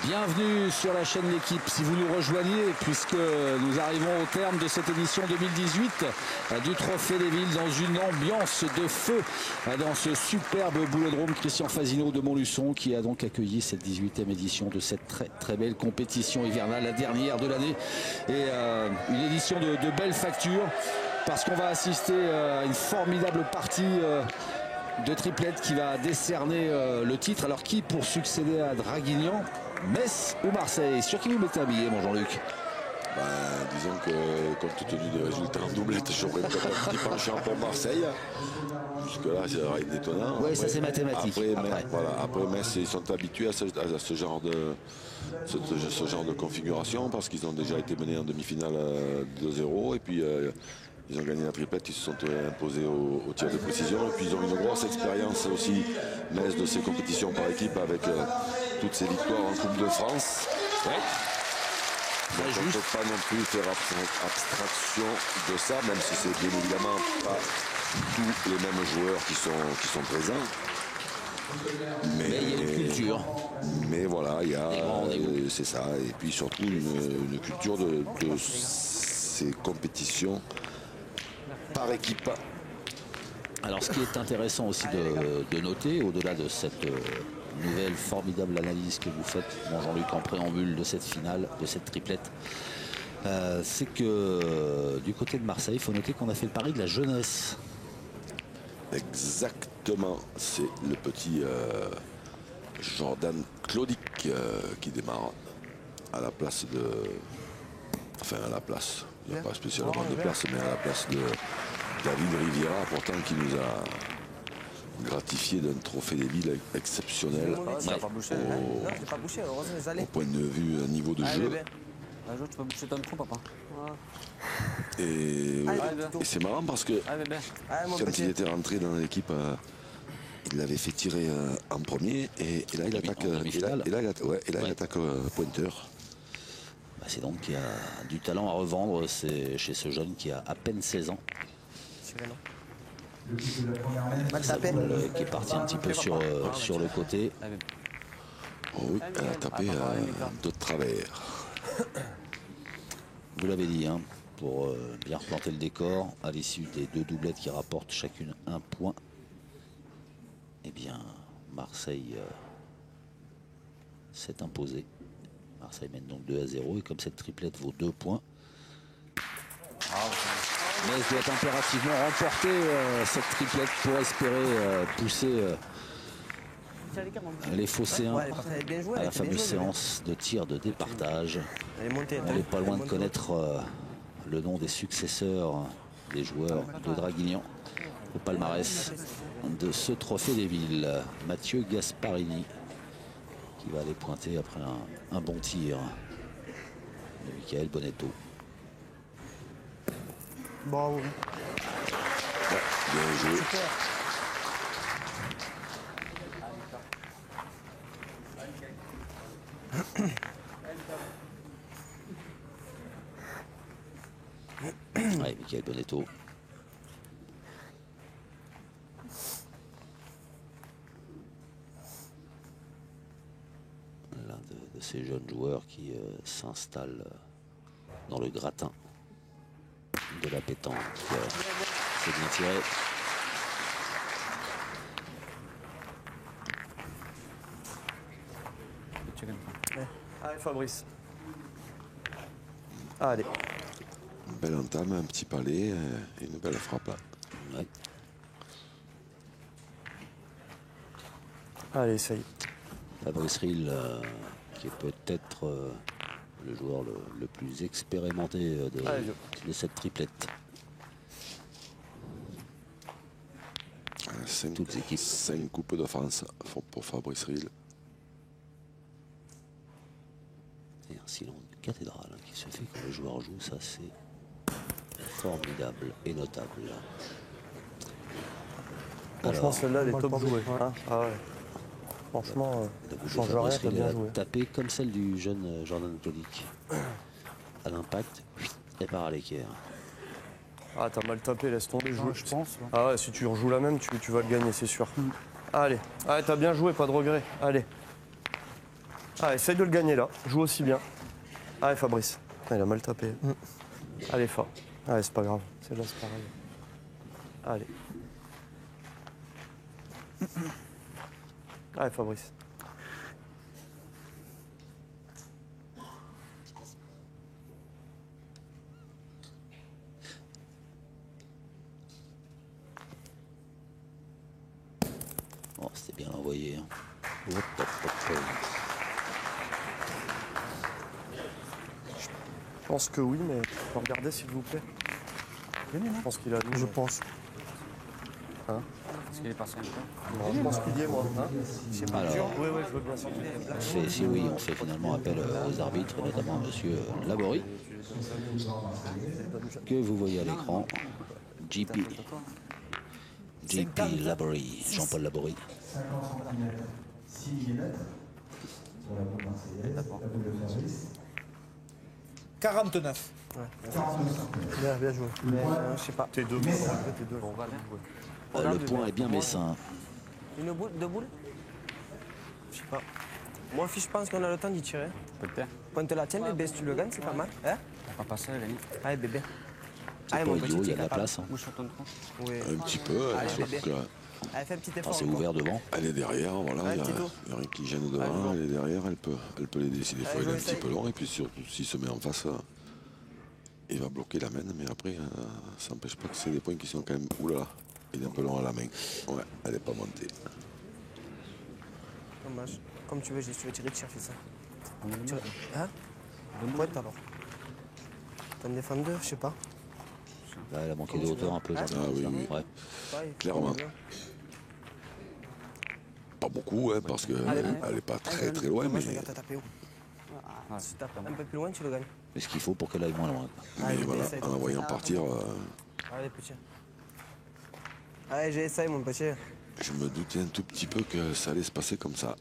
Bienvenue sur la chaîne L'Équipe, si vous nous rejoignez, puisque nous arrivons au terme de cette édition 2018 du Trophée des Villes dans une ambiance de feu dans ce superbe boulodrome Christian Fasinot de Montluçon qui a donc accueilli cette 18e édition de cette très belle compétition hivernale, la dernière de l'année, et une édition de belle facture parce qu'on va assister à une formidable partie de triplette qui va décerner le titre. Alors qui pour succéder à Draguignan? Metz ou Marseille? Sur qui vous mettez un billet, mon Jean-Luc? Disons que compte tenu des résultats en doublette, j'aurais peut-être un petit penchant pour Marseille. Jusque-là, c'est rien d'étonnant. Oui, ça c'est mathématique. Après Metz, ils sont habitués à ce genre de configuration parce qu'ils ont déjà été menés en demi-finale 2-0 et puis ils ont gagné la triplette, ils se sont imposés au tir de précision et puis ils ont une grosse expérience aussi, Metz, de ces compétitions par équipe avec toutes ces victoires en Coupe de France. Ouais. Donc on ne peut pas non plus faire abstraction de ça, même si c'est bien évidemment pas tous les mêmes joueurs qui sont présents. Mais il y a une culture. Mais voilà, il y a, c'est ça, et puis surtout une culture de ces compétitions par équipe. Alors ce qui est intéressant aussi de noter, au-delà de cette nouvelle formidable analyse que vous faites, mon Jean-Luc, en préambule de cette finale, de cette triplette, c'est que du côté de Marseille, il faut noter qu'on a fait le pari de la jeunesse. Exactement, c'est le petit Jordan Claudic qui démarre à la place de... Enfin à la place, il n'y a pas spécialement de place, mais à la place de David Riviera, pourtant qui nous a gratifié d'un trophée des villes exceptionnel au point de vue niveau de jeu. Tu peux boucher ton trou, papa. Et c'est marrant parce que quand il était rentré dans l'équipe, il l'avait fait tirer en premier et là il attaque, il attaque pointeur. C'est donc qu'il y a du talent à revendre, c'est chez ce jeune qui a à peine 16 ans. Qui est parti un petit peu sur le côté. Oh oui, elle a tapé de travers. Vous l'avez dit, hein, pour bien replanter le décor, à l'issue des deux doublettes qui rapportent chacune un point, eh bien, Marseille s'est imposé. Marseille mène donc 2-0 et comme cette triplette vaut 2 points, Metz doit impérativement remporter cette triplette pour espérer pousser les Phocéens à la fameuse séance de tir de départage. On n'est pas loin de connaître le nom des successeurs des joueurs de Draguignan au palmarès de ce trophée des villes. Mathieu Gasparini qui va aller pointer après un bon tir de Michael Bonetto. Bravo. Bien joué. Super. Ouais, Michael Bonetto. L'un de ces jeunes joueurs qui s'installe dans le gratin de la pétanque. C'est bien tiré. Allez Fabrice. Allez. Une belle entame, un petit palais et une belle frappe. Ouais. Allez, essaye. Fabrice Ril, qui est peut-être le joueur le plus expérimenté de cette triplette. Toutes équipes. 5 coupes de France pour Fabrice Ril. Et un silence de cathédrale qui se fait quand le joueur joue, ça c'est formidable et notable. Franchement, celle-là, elle est top jouée. Hein, ah ouais. Franchement, change rien, t'as bien joué. Tapé comme celle du jeune Jordan Claudic. À l'impact, et part à l'équerre. Ah, t'as mal tapé, laisse tomber. Je pense. Ah ouais, si tu rejoues la même, tu vas le gagner, c'est sûr. Allez, t'as bien joué, pas de regret. Allez. Ah, essaye de le gagner là. Joue aussi bien. Allez, Fabrice. Ah, il a mal tapé. Allez, fort. Allez, c'est pas grave. C'est là, c'est pareil. Allez. Allez, Fabrice. Oh, c'était bien envoyé. Hein. Hop, hop, hop, hop. Je pense que oui, mais faut regarder s'il vous plaît. Je pense qu'il a. Je pense. Hein? Est-ce qu'il est passé un peu? Non, je pense qu'il y est, moi. Hein? C'est pas Alors. dur. Oui, oui, je veux bien sortir. Si oui, on fait finalement appel aux arbitres, notamment à monsieur Laborie, que vous voyez à l'écran. JP Laborie, Jean-Paul Laborie. 6 mm sur la boule marseillaise, la boule de Fabrice. 49. Bien joué. Je sais pas. T'es deux. T'es deux. Le point est bien messin. Une boule, deux boules? Je sais pas. Moi, je pense qu'on a le temps d'y tirer. Peut-être. Pointe la tienne, bébé, si tu le gagnes, c'est pas mal. Hein? On va pas passer, Rémi. Allez, bébé. C'est pas idiot, il y a de la place. Hein. Bouge sur ton tronc. Oui. Un petit peu, Allez, sauf bébé. que Allez, fais un petit Ah, effort. c'est encore. ouvert devant. elle est derrière, voilà, Ouais, il y a petit tour. rien qui gêne devant, elle est derrière, elle peut l'aider si des fois il est un petit peu long, et puis surtout s'il se met en face, il va bloquer la main, mais après, ça n'empêche pas que c'est des points qui sont quand même, oulala, il est un peu long à la main. Ouais, elle n'est pas montée. Dommage. Comme tu veux, si tu veux tirer, tire, fais ça. Tire. Hein? Pointe alors. T'en défends deux, je sais pas. Là, elle a manqué de hauteur un peu. Ah oui, oui. Ouais. Pareil, Clairement. comme Pas beaucoup, hein, parce qu'elle n'est pas très très loin, mais, Dommage, regarde, t'as tapé où? Si tu tapes un peu plus loin, tu le gagnes. Mais ce qu'il faut pour qu'elle aille moins loin. Allez, voilà, essaye. en la voyant partir, Allez, petit. Allez, j'essaye, mon petit. je me doutais un tout petit peu que ça allait se passer comme ça.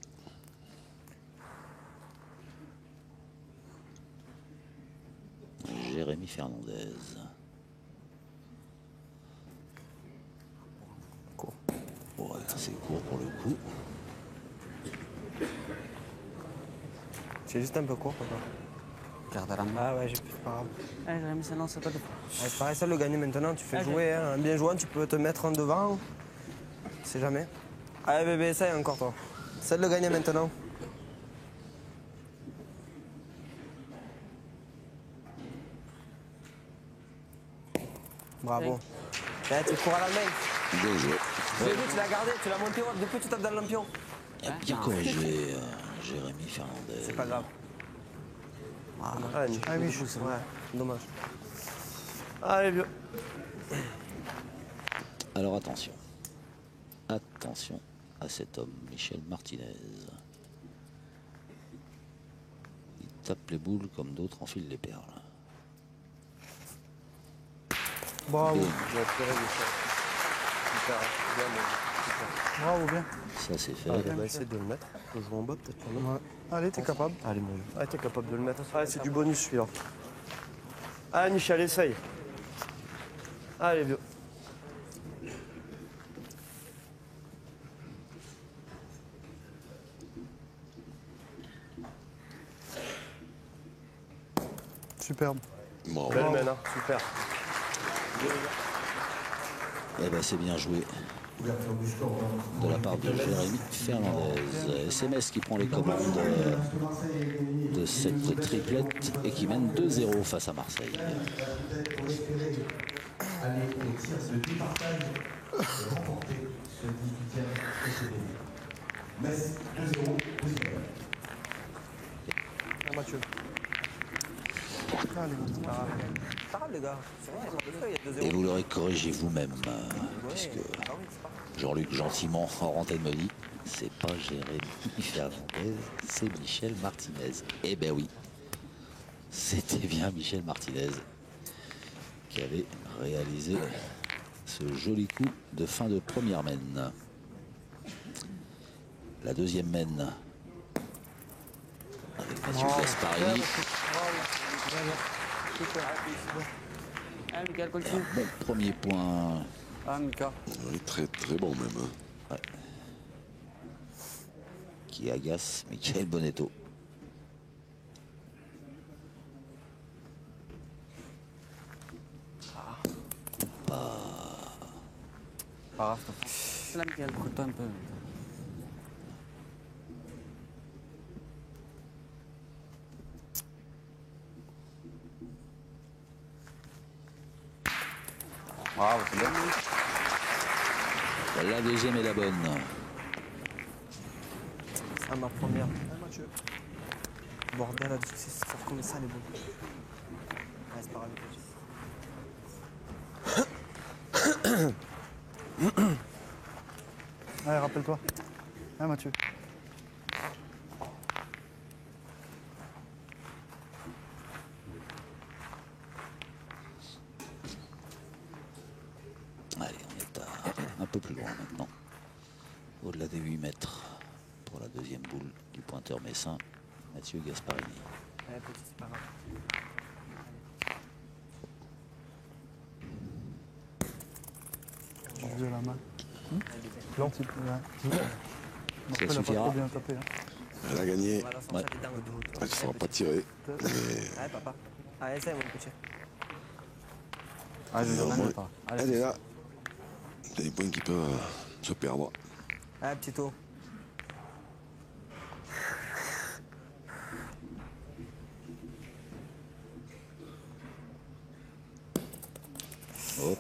Jérémy Fernandez. Court. Ouais, c'est court pour le coup. C'est juste un peu court, papa. Garde à la main. Ah ouais, j'ai plus de parole. Allez, Jérémy, ça lance pas de. Ouais, c'est pareil, ça le gagner maintenant, tu fais jouer. Hein. En bien jouant, tu peux te mettre en devant. C'est jamais. Allez, bébé, essaye encore, toi. Essaye de le gagner maintenant. Bravo. Là, tu cours à la main. Bien joué. Bébé, tu l'as gardé, tu l'as monté haut. Depuis, tu tapes dans le lampion. Il a bien corrigé Jérémy Fernandez. C'est pas grave. Ah, oui, ouais, dommage. Allez, vieux. Alors attention. Attention à cet homme, Michel Martinez. Il tape les boules comme d'autres enfilent les perles. Bravo. Bim. Bravo, bien. Ça c'est fait. Allez, on va essayer de le mettre. Je joue en bas peut-être. Non Ouais. Allez, t'es capable. Allez, mon vieux. Allez, t'es capable de le mettre. Allez, c'est du bonus celui-là. Allez, Michel, essaye. Allez, vieux. Superbe. Bon, Belle mène, hein. Super. Eh ben c'est bien joué de la part de Jérémy Fernandez. SMS qui prend les commandes de cette triplette et qui mène 2-0 face à Marseille. Aller au tir, se départage et remporter ce 18e procédé. Metz 2-0, deuxième. Mathieu. Allez. Pas grave, les gars. C'est vrai, il y a 2-0. Et vous l'aurez corrigé vous-même, puisque Jean-Luc gentiment en antenne me dit c'est pas Jérémy Fernandez, c'est Michel Martinez. Eh ben oui, c'était bien Michel Martinez qui avait réalisé ce joli coup de fin de première mène. La deuxième mène avec Mathieu Gasparini. Ah, Mika, continue. Bon premier point. Ah, Mika. oui, très très bon même. Qui agace Michael Bonetto. Pas grave, c'est là, Michael, écoute-toi un peu. Bravo, c'est bien. La deuxième est la bonne. C'est ma première. Bordel, là, c'est ça comme ça les boules. Ouais, c'est pas grave. Allez, rappelle-toi. Hein, Mathieu. Allez, on est un peu plus loin maintenant. Au-delà des 8 mètres pour la deuxième boule du pointeur messin, Mathieu Gasparini. Ouais, petit, c'est pas grave. J'ai vu la main. Non. Un petit peu, ouais. Ça Après, il a pas suffira. trop bien tapé. Hein. Elle a gagné. On va la sortir les dents de haut. Elle ne sera pas tirée. Mais Ouais, papa. Allez, essaye, mon petit. Ah, je vais néanmoins, pas. elle est là. C'est des points qui peuvent se perdre. Allez, petit tour. Hop.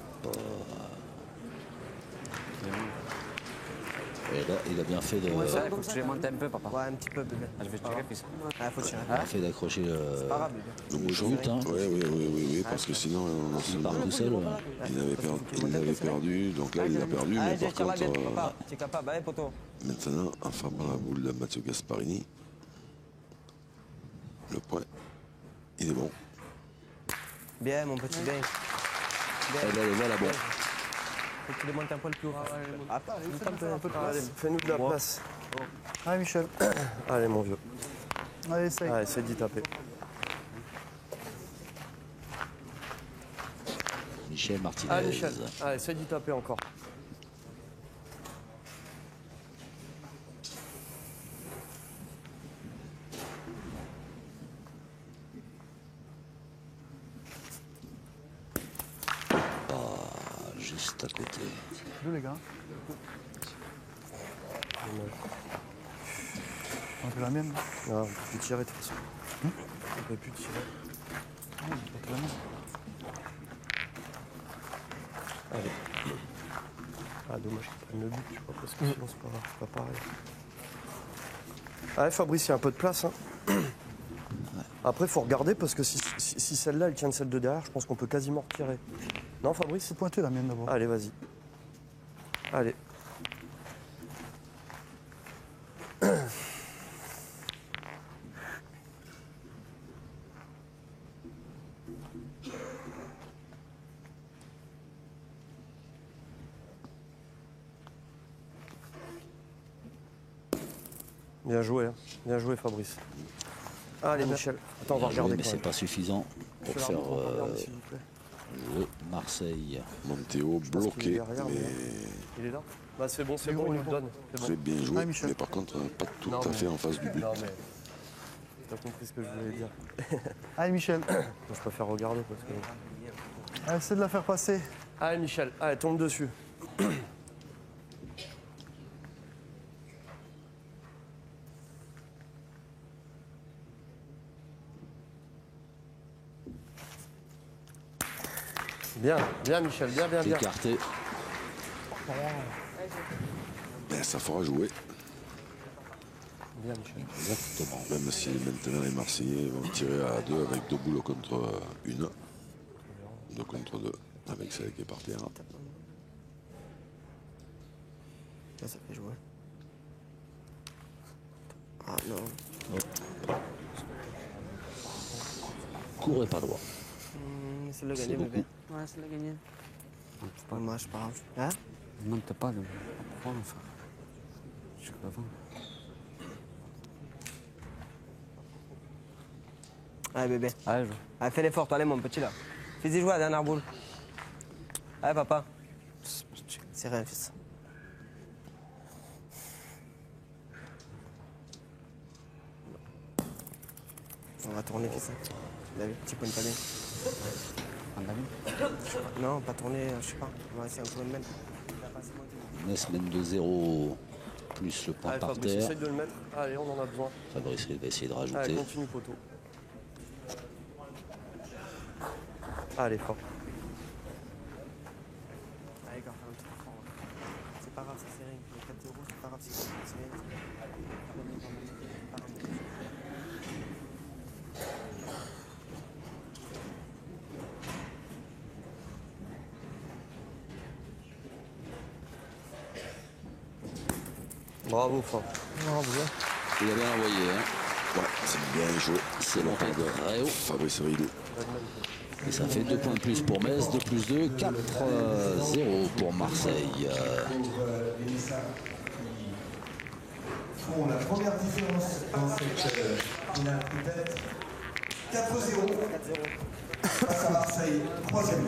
Et là, il a bien fait de, Ouais, ça, faut que tu les montes un peu, papa. Ouais, un petit peu, bébé. Ah, je vais tirer, puis ça. Ouais, faut tirer. bien fait d'accrocher le, Pas grave, bébé. Le le bouchon. shoot. Hein. Oui, parce que sinon, on Il part tout seul. il avait perdu. Donc là, il l'a perdu. Allez, Mais par tire la contre, bête, papa. Tu es capable, allez, poteau. maintenant, en frappant la boule de Mathieu Gasparini, le point, il est bon. Bien, mon petit, bien. Eh ben, voilà, bon. Faut que tu les montes un poil plus haut. Ah, pas, allez, un peu de Allez, place. fais-nous de la place. Allez, Michel. Allez, mon vieux. Allez, essaye. Allez, c'est d'y taper. Michel Martinez. Allez, Michel. Allez, c'est d'y taper encore. Juste à côté. Deux, les gars. On fait la mienne. Non, on peut plus tirer de toute façon. On peut plus tirer. On fait la mienne. Allez. Ah, dommage qu'ils prennent le but, je sais pas, parce que sinon c'est pas grave, c'est pas pareil. Allez, Fabrice, il y a un peu de place. Hein. Après, il faut regarder parce que si celle-là, elle tient de celle de derrière, je pense qu'on peut quasiment retirer. Non, Fabrice? C'est pointé la mienne d'abord. Allez, vas-y. Allez. Bien joué, hein. Bien joué, Fabrice. Allez, Michel. Attends, on va Bien joué, regarder mais quand c'est même. pas suffisant pour Je vais faire regarder, s'il vous plaît. jouer Marseille. Montéo pense qu'il est bloqué, derrière, mais Il est là? Bah, c'est bon, Il est il bon, nous le donne. C'est très bon. bien joué. Ouais, Michel. Mais par contre, pas tout Non, à mais- fait en face du but. Non, mais. T'as compris ce que je voulais dire. Allez, Michel. Je préfère regarder parce que. Allez, essaie de la faire passer. Allez, Michel, allez, tombe dessus. Bien, bien, Michel, bien, bien, bien. Écarté. Ben, ça fera jouer. Bien, Michel. Exactement. Même si maintenant les Marseillais vont tirer à deux avec deux boules contre une. Deux contre deux, avec celle qui est par terre. Là, ça fait jouer. Ah non. Court et pas droit. C'est le C'est gagné, bébé. beaucoup. Ouais, c'est le gagné. Dommage, pas grave. Hein? Non, t'as pas le. Pourquoi on fait jusqu'à l'avant. Allez, bébé. Allez, je. Allez, fais l'effort, toi, allez, mon petit là. Fais-y jouer à la dernière boule. Allez, papa. C'est rien, fils. On va tourner, fils. T'as vu, petit point de palais. prendre la ligne. Non, pas tourner, je sais pas. On va essayer un peu de mettre. Metz mène 2-0, plus le point Allez, par Fabrice, terre. essaye de le mettre. Allez, on en a besoin. Fabrice va essayer de Allez, rajouter. continue, poteau. Allez, fort. Allez, garde un petit peu. C'est pas grave, c'est serré. Les 4-0, c'est pas grave, c'est serré. Bravo, fort. Bravo. Il a bien envoyé, hein. Ouais, c'est bien joué. C'est l'entrée de Réau. Fabrice Ridou. Et ça fait 2 points de plus pour Metz, 2 plus 2, 4-0 pour Marseille. Les Messins qui font la première différence dans cette finale peut-être. 4-0 face à Marseille, troisième.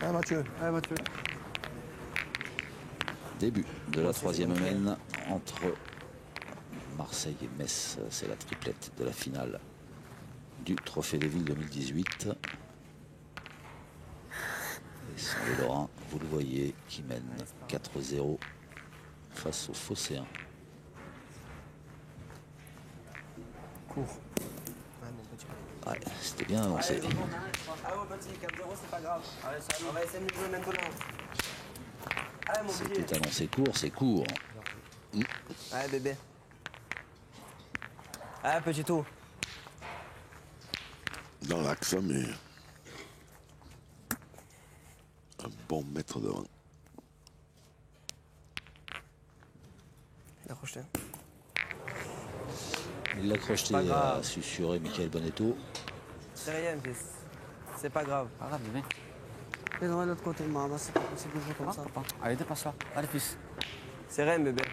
Allez Mathieu, allez Mathieu. Début de la troisième mène entre Marseille et Metz. C'est la triplette de la finale du Trophée des Villes 2018. Et ce sont les Lorrains, vous le voyez, qui mènent 4-0 face aux Phocéens. Cours. Ouais, mon petit. Ouais, c'était bien annoncé. Ah ouais, petit, 4-0, c'est pas grave. Allez, ça, on va essayer de jouer maintenant. Allez, mon petit. C'était annoncé court, c'est court. Allez, bébé. Allez, petit tout. Dans l'axe, mais un bon mètre devant. Il a crocheté. Il l'a crocheté, Pas grave. a susurré Michael Bonetto. C'est rien, fils. C'est pas grave. Pas grave, bébé. Fais de l'autre côté, maman, c'est pas possible de jouer comme ça. Papa. Allez, dépasse-la. Allez, fils. C'est rien, bébé.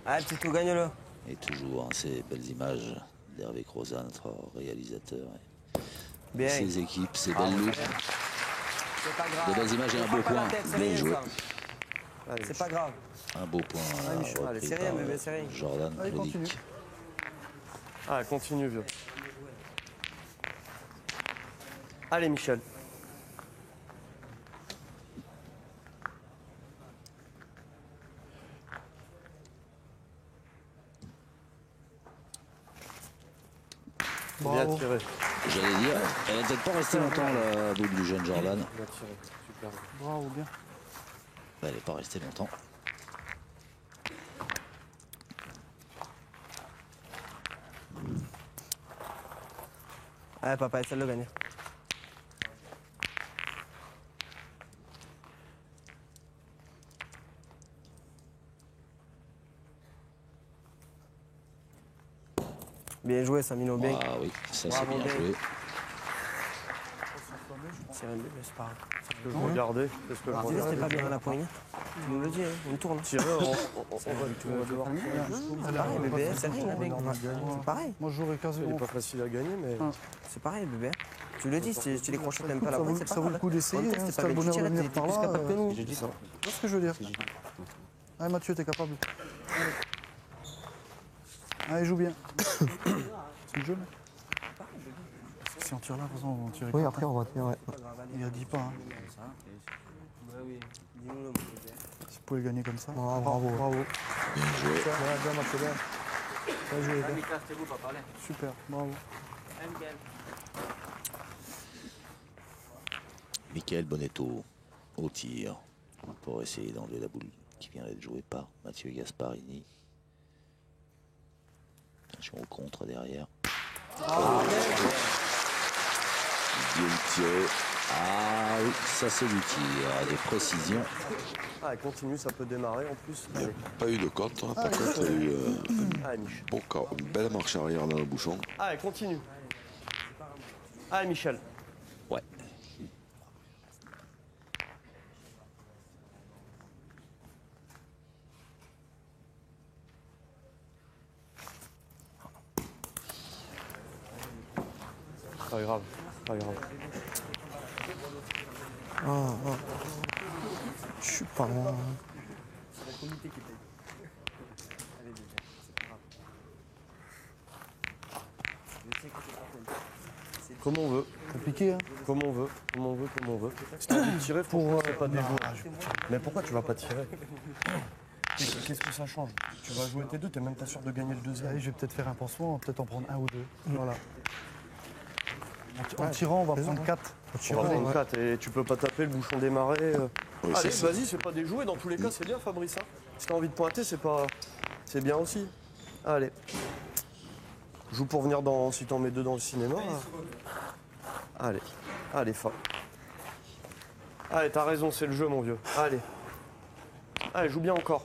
Allez, petit tout, gagne-le. Et toujours hein, ces belles images d'Hervé Crozat, notre réalisateur. Bien. Ces équipes, ces belles loupes. C'est pas grave. De belles images et un beau point. Bien joué. C'est pas grave. Un beau point Michel, allez, repris c'est rien, par, bébé, c'est rien. Jordan Allez, Claudic. continue. Allez, continue, vieux. Allez, Michel. Bien Bravo. tiré. J'allais dire, elle va peut-être pas rester longtemps la boule du jeune Jordan. Bien tiré. Super. Bravo, bien. Elle n'est pas restée longtemps. Allez, papa, essaie de le gagner. Bien joué, Samino, bien. Ah oui, ça c'est Bravo, bien Ben. joué. C'est rien, bébé, c'est pas grave. Qu'est-ce que je regardais Qu'est-ce que je Tu dis, regardais c'était pas bien à la poignée. Tu nous le dis, hein, on tourne. Tirer, on va devoir. C'est pareil, bébé, c'est rien, mec. C'est pareil. Moi je jouerais 15 Il n'est euros. pas facile à gagner, mais C'est pareil, bébé. Tu le dis, si tu les crochettes un peu à la Ça pointe, vaut- c'est pas ça vaut le grave. coup d'essayer, Contexte, hein, c'est si pas t'as le bien, bonheur tu de tires, venir t'es par plus là, capable que nous. tu vois ce que je veux dire. Allez Mathieu, t'es capable. Allez, joue bien. C'est le jeu là. Si on tire là, de toute façon, on tire. Oui, après, on va tirer, ouais. Il a dit pas. Hein. Oui, dis-nous le mot, bébé. Si vous pouvez le gagner comme ça. Bravo, bravo. Bravo. Bien joué. Bien Mathieu, bien. Bien joué, bien. c'est vous, papa, allez. Super, bravo. Michael Bonetto au tir pour essayer d'enlever la boule qui vient d'être jouée par Mathieu Gasparini. Attention au contre derrière. Bien tiré. Ah oui, ça c'est du tir, des précisions. ah, continue, ça peut démarrer en plus. Il n'y a Allez, pas eu de contre. Hein. Par contre, il y a eu allez Michel. une belle marche arrière dans le bouchon. Allez, continue. Allez, Michel. Ouais. Pas grave, pas grave. Je suis pas loin. Comme on veut. Compliqué, hein. Comme on veut. Comme on veut. Comme on veut. Si t'as envie de tirer, pour c'est pas déjoué. Mais pourquoi tu vas pas tirer? Qu'est-ce que ça change? Tu vas jouer tes deux, t'es même pas sûr de gagner le deuxième. Allez, je vais peut-être faire un pansement, peut-être en prendre un ou deux. Voilà. En tirant, on va prendre 4. On va prendre 4 et tu peux pas taper le bouchon démarré. Oui, Allez, c'est- vas-y, c'est pas déjoué. Dans tous les cas, c'est bien, Fabrice. Hein. Si t'as envie de pointer, c'est bien aussi. Allez. Joue pour venir dans. Si t'en mets deux dans le cinéma. Allez. Allez, Fa. Allez, t'as raison, c'est le jeu, mon vieux. Allez. Allez, joue bien encore.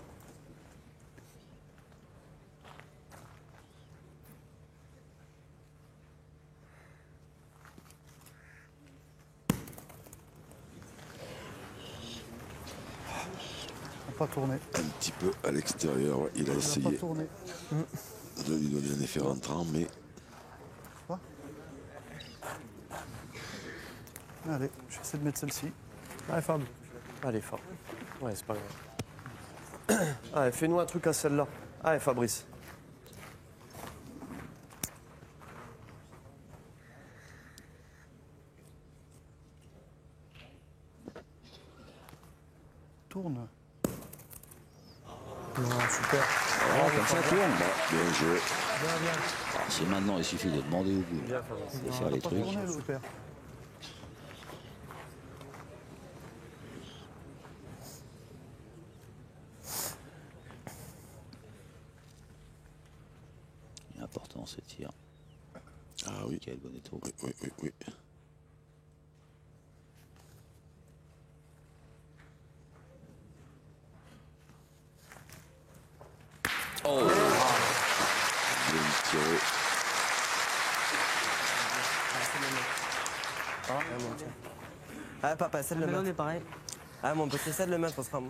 On va pas tourner. Un petit peu à l'extérieur, ouais. Il a On va essayé pas tourner. de lui donner un effet rentrant, mais Allez, je vais essayer de mettre celle-ci. Allez, Fab. Allez, Fab. Ouais, c'est pas grave. Allez, fais-nous un truc à celle-là. Allez, Fabrice. Tourne. Super. Ah, comme ça tourne. Bah, bien joué. alors, si maintenant il suffit de demander au bout de faire les Pas trucs. tourner, super. L'important c'est de tirer. Ah oui. Quel Bonetto. Oui, oui, oui, oui. Oh, Bien tiré. Ah, papa, essaie de le mettre. Pareil. Ah, mon petit, essaie de le mettre, on sera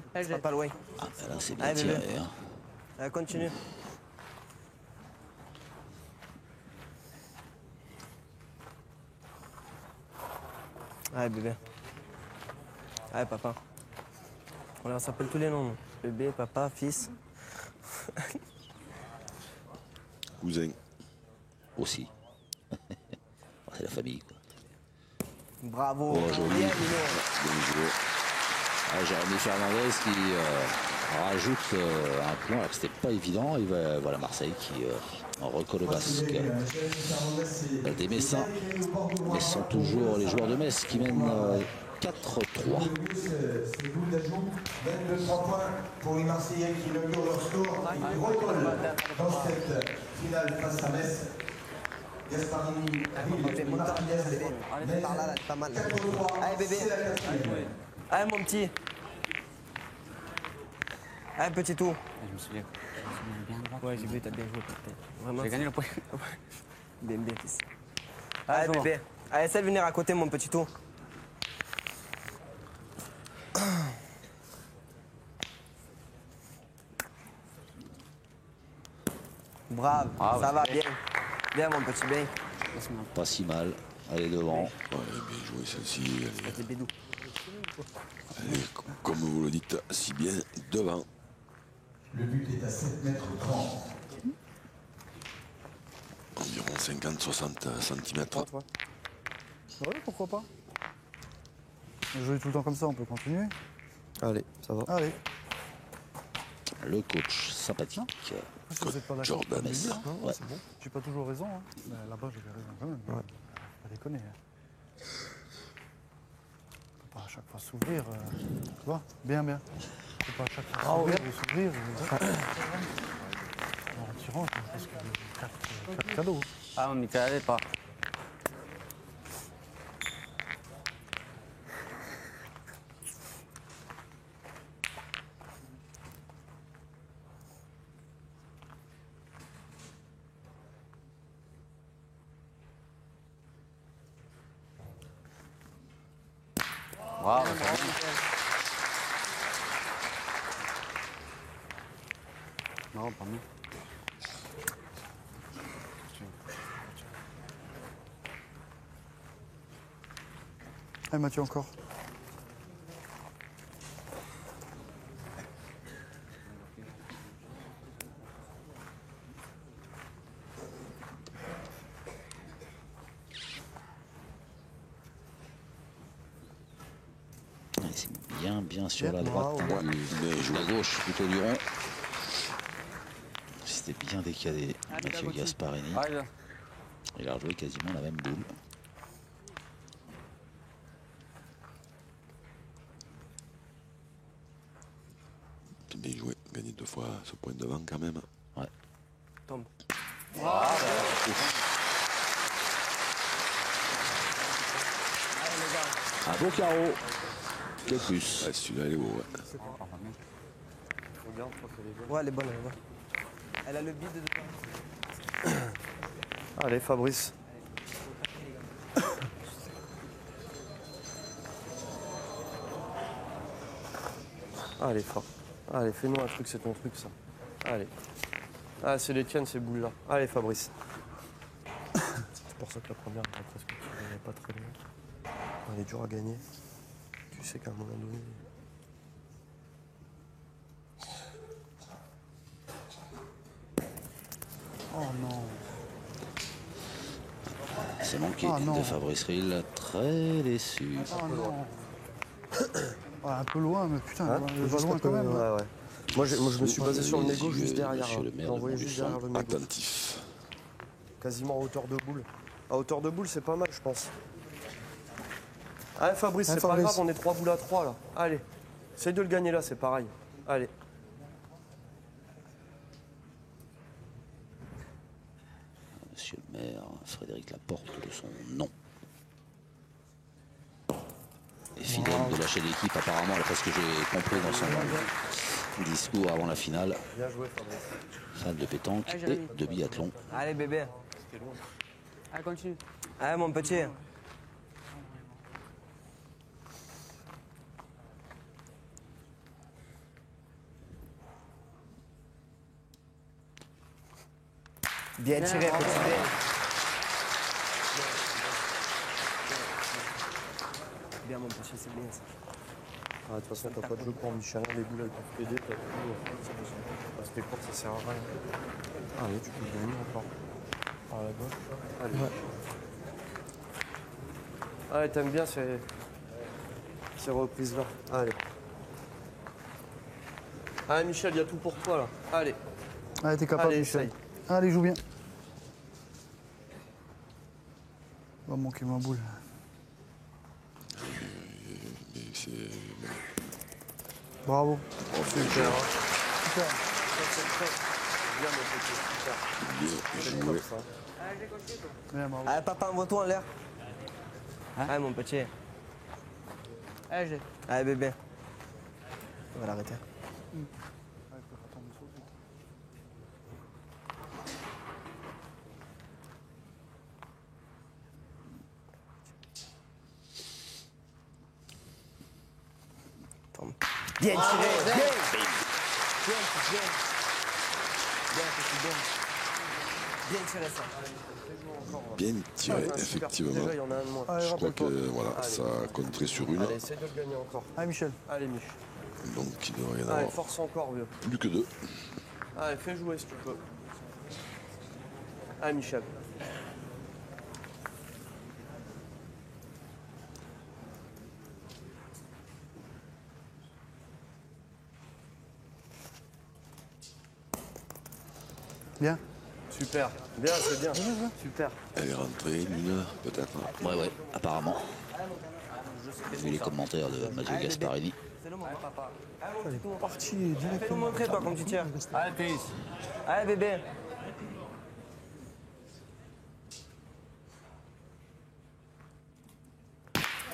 pas loin. ah, bah là c'est bien Allez, tiré. bébé. Hein. Allez, continue. Allez, bébé. Allez, papa. On s'appelle tous les noms. nous. Bébé, papa, fils. Cousin. Aussi. C'est la famille quoi. Bravo. Oh, joli. Bien, Mino. Bien joué. Ah, Jérémy Fernandez qui rajoute un point alors que c'était pas évident. Et voilà Marseille qui recolle au basque. Des Messins, mais ce sont toujours les joueurs de Metz qui mènent 4-3. C'est boule d'ajout, 23 points pour les Marseillais qui inaugurent leur score. Ils recollent dans cette finale face à Metz. Gasparini, Ville, Martinez, Allez, par là, pas mal. 4-3, Allez, bébé. c'est la quatrième. Allez, mon petit. Allez, petit tout. Je me souviens bien droit. Ouais, j'ai vu, t'as bien joué. Vraiment. J'ai gagné le point. Bien, bien, fils. Allez, bébé. Allez, essaie de venir à côté, mon petit tout. Bravo, ça va bien. Bien, mon petit bien. Pas si mal. Allez devant. Ouais, bien joué celle-ci. Avec les bédous. Elle est, comme vous le dites, si bien devant. Le but est à 7 mètres 30. Environ 50-60 cm. Ouais, pourquoi pas. Jouer tout le temps comme ça, on peut continuer. Allez, ça va. Allez. Le coach sympathique. Si vous n'êtes pas d'accord, Jordan. vous pouvez me le dire, hein. Ouais. C'est bon. J'ai pas toujours raison. Hein. Mais là-bas, j'avais raison quand même. Pas déconner. Hein. Faut pas à chaque fois s'ouvrir. Tu vois. Bien, bien. Faut pas à chaque fois s'ouvrir. En tirant, parce que 4 cadeaux. Ah, mais t'allais pas. Bravo, ça va. Non, pas mieux. Allez, Mathieu, encore. bien sur la droite, Wow, la gauche plutôt du rond. C'était bien décalé, Mathieu Gasparini. Il a rejoué quasiment la même boule. C'est bien joué, gagner 2 fois ce point devant quand même. Ouais. Tombe. Un beau carreau de plus. Ouais, celui-là, il est beau. Ouais. Regarde, je crois qu'elle est bonne. Ouais, elle est bonne, elle est bonne. Elle a le bide dedans. Allez, Fabrice. Allez, fort. Allez, fais-nous un truc, c'est ton truc, ça. Allez. Ah, c'est les tiennes, ces boules-là. Allez, Fabrice. C'est pour ça que la première, elle est presque elle est pas très loin. Elle est dure à gagner. Tu sais qu'à un moment donné... Oh non. C'est manqué Ah, non. de Fabrice Rill, très déçu. Oh non. Ouais, un peu loin, mais putain, Hein il va Juste loin un peu, quand même. ouais, ouais. Moi, je me suis basé sur le Les négo yeux juste de derrière. monsieur le maire J'ai de envoyé juste Montluçon. derrière le négo. Attentif. Quasiment à hauteur de boule. À hauteur de boule, c'est pas mal, je pense. Allez, Fabrice, Allez, c'est pas Fabrice. grave, on est 3 boules à 3 là. Allez. Essaye de le gagner là, c'est pareil. Allez. Monsieur le maire, Frédéric Laporte de son nom. Et fidèle de lâcher l'équipe, apparemment, d'après ce que j'ai compris dans son discours avant la finale. Bien joué, Fabrice. Fan de pétanque et de biathlon. Allez, bébé. Allez, continue. Allez, mon petit. Bien tiré, petit B. Bien, mon petit, c'est bien ça. Ah, de toute façon, t'as pas de jeu pour Michelin, les boules elles peuvent t'aider, t'as tout. C'était court, ça sert à rien. Allez, tu peux gagner encore. Par la gauche. Allez. Allez, t'aimes bien ces reprises-là. Allez. Allez, Michel, il y a tout pour toi là. Allez. Allez, t'es capable, Allez, Michel. essaye. Allez, joue bien. Va manquer ma boule. Mais c'est... Bravo. Oh, super. Super. Bien, mon petit, super. bien C'est joué. top, ça. Bien, bravo. Allez, papa, envoie-toi en l'air. Allez, mon petit. Allez, j'ai. Allez, bébé. On va l'arrêter. Tombe. Bien tiré. Bien. Bien, bien. Bien, petit, bien. Bien tiré, ça. Bien tiré, Ah, super. effectivement. Déjà, il y en a un de moins. Allez, Je crois que rappelle-toi. voilà, Allez. ça a contré sur une. Allez, essaye de le gagner encore. Allez, Michel. Allez, Mich. Donc il ne devrait y en Allez, avoir force encore, vieux. plus que 2. Allez, fais jouer si tu peux. Allez, Michel. Bien. Super. Bien, c'est bien. Super. Elle est rentrée, une peut-être. Ouais, apparemment. Vu les commentaires de Mathieu Gasparini. C'est le mon papa. Elle est partie Fais-nous directement. montrer, toi, comme tu tires. Allez, Théis. Allez, bébé.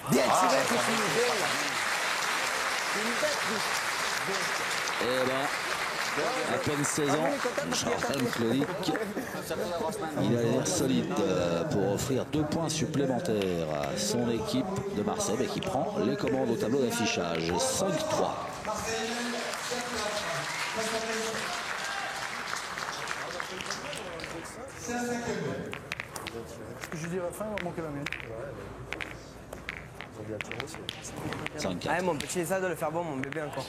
Bien tiré, petit. Bien. Une bête. Et ben, à peine 16 ans, Jean-Charles Clonic, il a l'air solide pour offrir 2 points supplémentaires à son équipe de Marseille et qui prend les commandes au tableau d'affichage. 5-3. Ce que je dis à la fin, il va manquer la mienne. Ils ont bien tiré aussi. 5-4. Allez, mon petit, essaie de le faire bon, mon bébé, encore.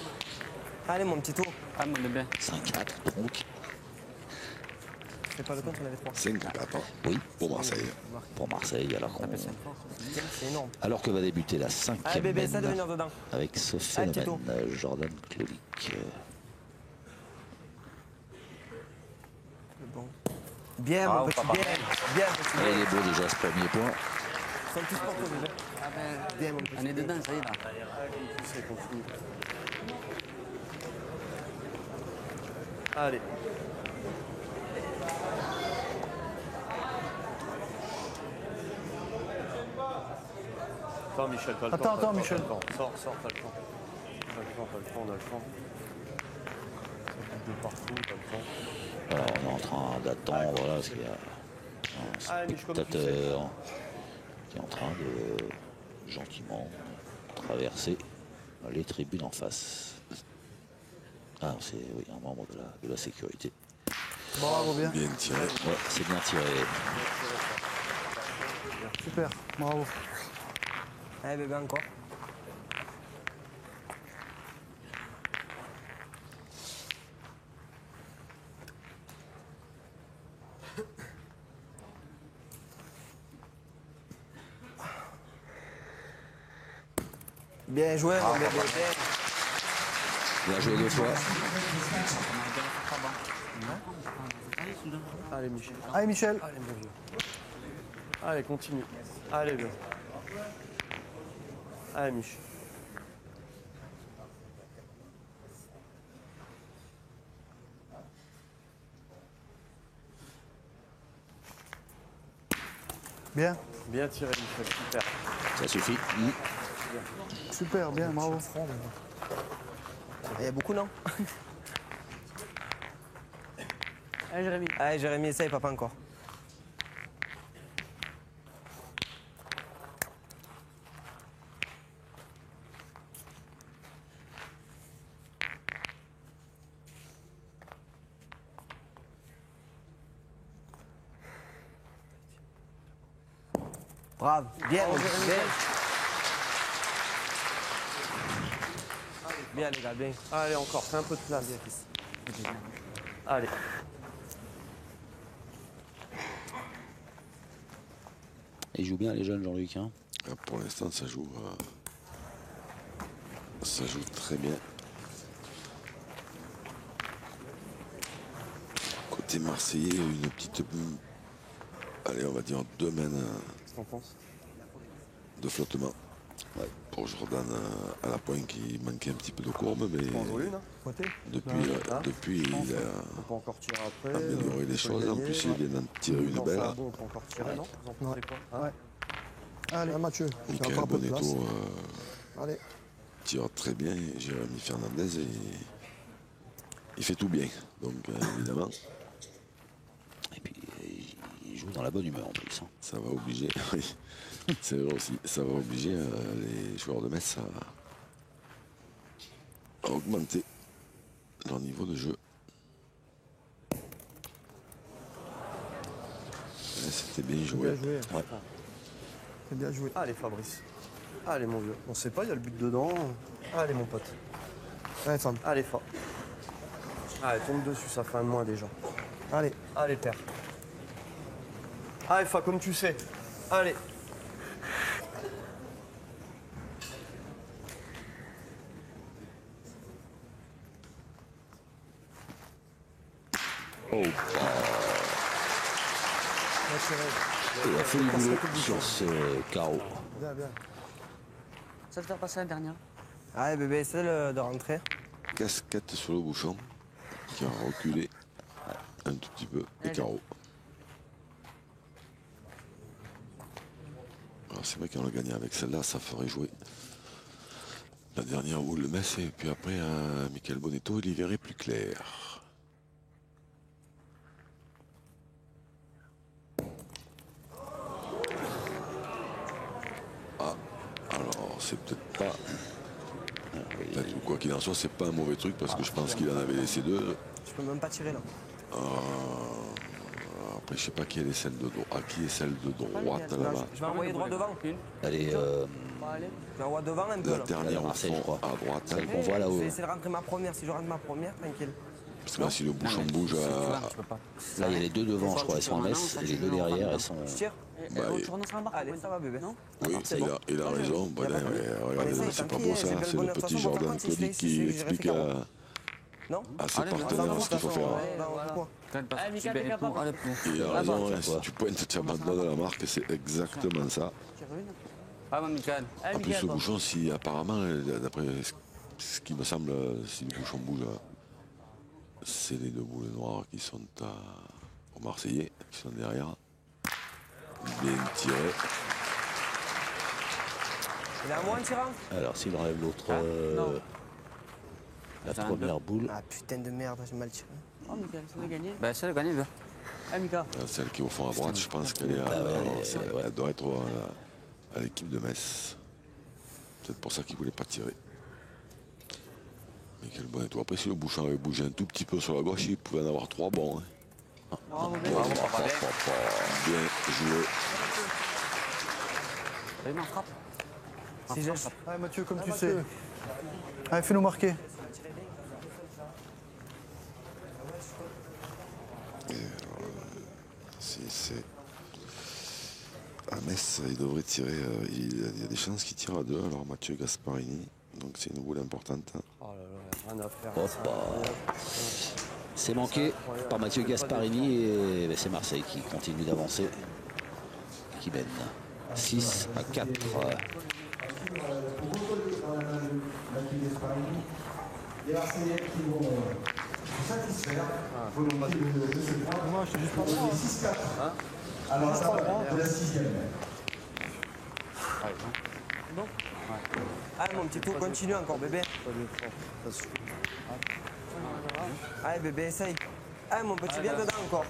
Allez, mon petit tour. Ah, mon bébé. 5-4 donc. Fais pas le compte, on avait 3. 5-4 Oui. pour Marseille. Marqué. pour Marseille, C'est énorme. alors que va débuter la 5e Allez bébé, essaie de venir dedans. avec ce Allez, Tito. phénomène, Jordan Klolik. Bon. Bien, mon petit, bien, bien, petit. Et il est beau déjà ce premier point. Ils sont tous pour toi, bébé. Ah ben, Bien, mon petit. on est dedans, ça y est là. Allez. Attends, Michel, pas le temps. Attends, Michel. Sors, pas le temps. Pas le temps, on a le temps. Ça bouge de partout, pas le temps. Alors, on est en train d'attendre, voilà, parce qu'il y a un spectateur qui est en train de gentiment traverser les tribunes en face. Ah, c'est oui, un membre de la sécurité. Bravo, bien. Bien tiré. Ouais, c'est bien tiré. Super, bravo. Allez bébé, encore. Bien joué, mon bébé. Bien joué deux fois. Allez, Michel. Allez, Michel. Allez, mon vieux. Allez, continue. Allez, bien. Allez, Michel. Bien, Bien tiré, Michel. Super. Ça suffit. super, bien, bravo. Il y a beaucoup, non? Allez Jérémy. Allez, Jérémy, essaye, papa, encore. Bravo, bien, mon Jérémy, bien. Bien, les gars, bien. Allez, encore. Fais un peu de place. Allez. Il joue bien les jeunes, Jean-Luc. Hein. Pour l'instant, ça joue très bien. Côté marseillais, il y a eu une petite, allez, on va dire 2 mènes Qu'est-ce qu'on pense? de flottement. Ouais. Pour Jordan à la pointe qui manquait un petit peu de courbe, mais On en joue une, hein? Côté. depuis il On peut encore tirer après. a amélioré les choses. En plus, il vient d'en tirer une belle. Bon, on peut encore tirer, non? Vous en pensez quoi? Hein? Ouais. Allez, Mathieu, tu as Michael encore un peu de place. Bonetto Allez, tire très bien. Jérémy Fernandez, il fait tout bien. Donc, évidemment, Et puis, il joue dans la bonne humeur en plus. Hein. ça va obliger, oui, c'est vrai aussi, ça va obliger les joueurs de Metz à augmenter leur niveau de jeu. Et c'était bien joué. bien joué. Ouais. C'est bien joué. Allez, Fabrice. Allez, mon vieux. On sait pas, il y a le but dedans. Allez, mon pote. Allez, femme. Allez, Fa. Allez, tombe dessus, ça fait un de moins déjà. Allez, Allez, père. Allez, Fa, comme tu sais. Allez. Oh, il a fait du boulot sur ce carreau. bien, bien. Ça te faire passer la dernière. Allez, bébé, essaie de rentrer. Casquette sur le bouchon qui a reculé un tout petit peu les carreaux. Alors c'est vrai qu'on a gagné avec celle-là, ça ferait jouer la dernière boule de Metz et puis après Michael Bonetto, il y verrait plus clair. Ah, alors c'est peut-être pas... Peut-être, quoi qu'il en soit, c'est pas un mauvais truc parce que je pense qu'il en avait laissé 2. Je peux même pas tirer là. Après, je sais pas qui est celle de droite. Qui est celle de droite là-bas. Je vais envoyer droit devant. Allez, Je l'envoie devant un peu La là. dernière au Marseille, je fond, crois. à droite. Celle qu'on voit Je là-haut. vais essayer de rentrer ma première. Si je rentre ma première, tranquille. Parce que là, si le bouchon bouge Tu à... peux pas. Là, il y a les deux devant, je crois. Elles sont en Metz. Et les deux derrière, elles sont. Je tire. Bah, On tourne sur la marque. Allez, ça va, bébé. Non Oui, c'est bon. il a raison. Bon, Y a pas de- regardez, Allez, c'est tant pas pis, beau c'est ça. belle C'est bonne le de toute petit façon, Jordan par contre, Claudic c'est- qui c'est- explique c'est- à Non ses Allez, partenaires ce qu'il faut faire. Quand parce Ah, que tu Mika, baignes Mika, pour. papa. Allez, pour. Il a Ah, raison, bon, hein, tu si vois. tu pointes, tu abandonnes la marque, c'est exactement ça. Tu reviens. Ah, mon Michael. Ah, En plus, Mika, le toi. bouchon, si apparemment, d'après ce qui me semble, si le bouchon bouge, c'est les deux boules noires qui sont aux Marseillais, qui sont derrière. Bien tiré. Il est à moi un tirant. Alors s'il enlève l'autre, Non. la C'est un première boule, Ah putain de merde, j'ai mal tiré. Oh, Mika, ça va gagner. Ben, c'est le gagné, vieux. Ah, Mika. Celle qui est au fond à droite, je pense qu'elle est elle doit être à l'équipe de Metz. Peut-être pour ça qu'il ne voulait pas tirer. Mais quel bon étoile. Après, si le bouchon avait bougé un tout petit peu sur la gauche, il pouvait en avoir 3 bons. Hein. Bravo, bébé. Bien joué. Allez, non, frappe. Si j'ai. Allez Mathieu, comme tu sais. Allez, fais-nous marquer. C'est... À Metz, il devrait tirer. Il y a des chances qu'il tire à 2. Alors Mathieu Gasparini. Donc c'est une boule importante. Hein. Oh là là, rien à faire. hop, c'est manqué par Mathieu Gasparini et ben, c'est Marseille qui continue d'avancer, qui mène 6 à 4. Les Marseillais qui vont satisfaire volontiers de ce point. Moi, je suis juste pour 6-4. À l'entame de la 6e. Allez mon petit tour, continue encore bébé. Allez bébé, essaye. Allez mon petit, bien dedans encore.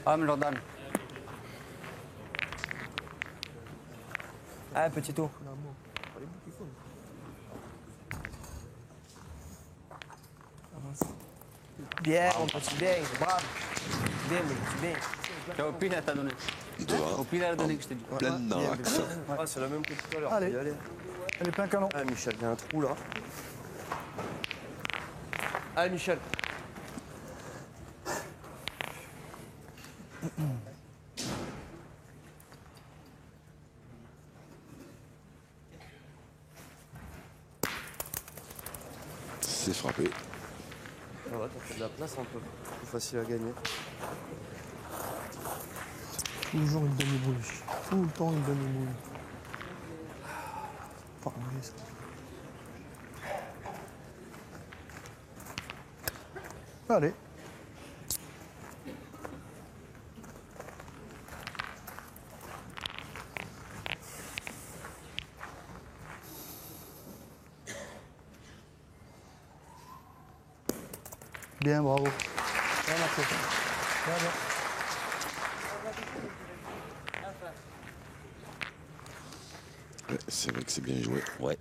Ah, mais Jordan. Allez petit tour. Bien mon petit, bien, bravo. Bien mon petit, bien. Au pile, elle t'a donné. Au pile, elle a donné que je t'ai dit. Plein dans l'axe. Ah, c'est la même que tout à l'heure. Allez. Y aller. Allez, plein canon. Ah, Michel, il y a un trou là. Allez, Michel. C'est frappé. Ah ouais, t'as fait de la place un peu. Plus facile à gagner. Toujours une demi-boule. Tout le temps une demi-boule. Pas anglais, ça. Allez. Bien, bravo. Bien marqué. Bien, bien. Ouais, c'est vrai que c'est bien joué. Ouais.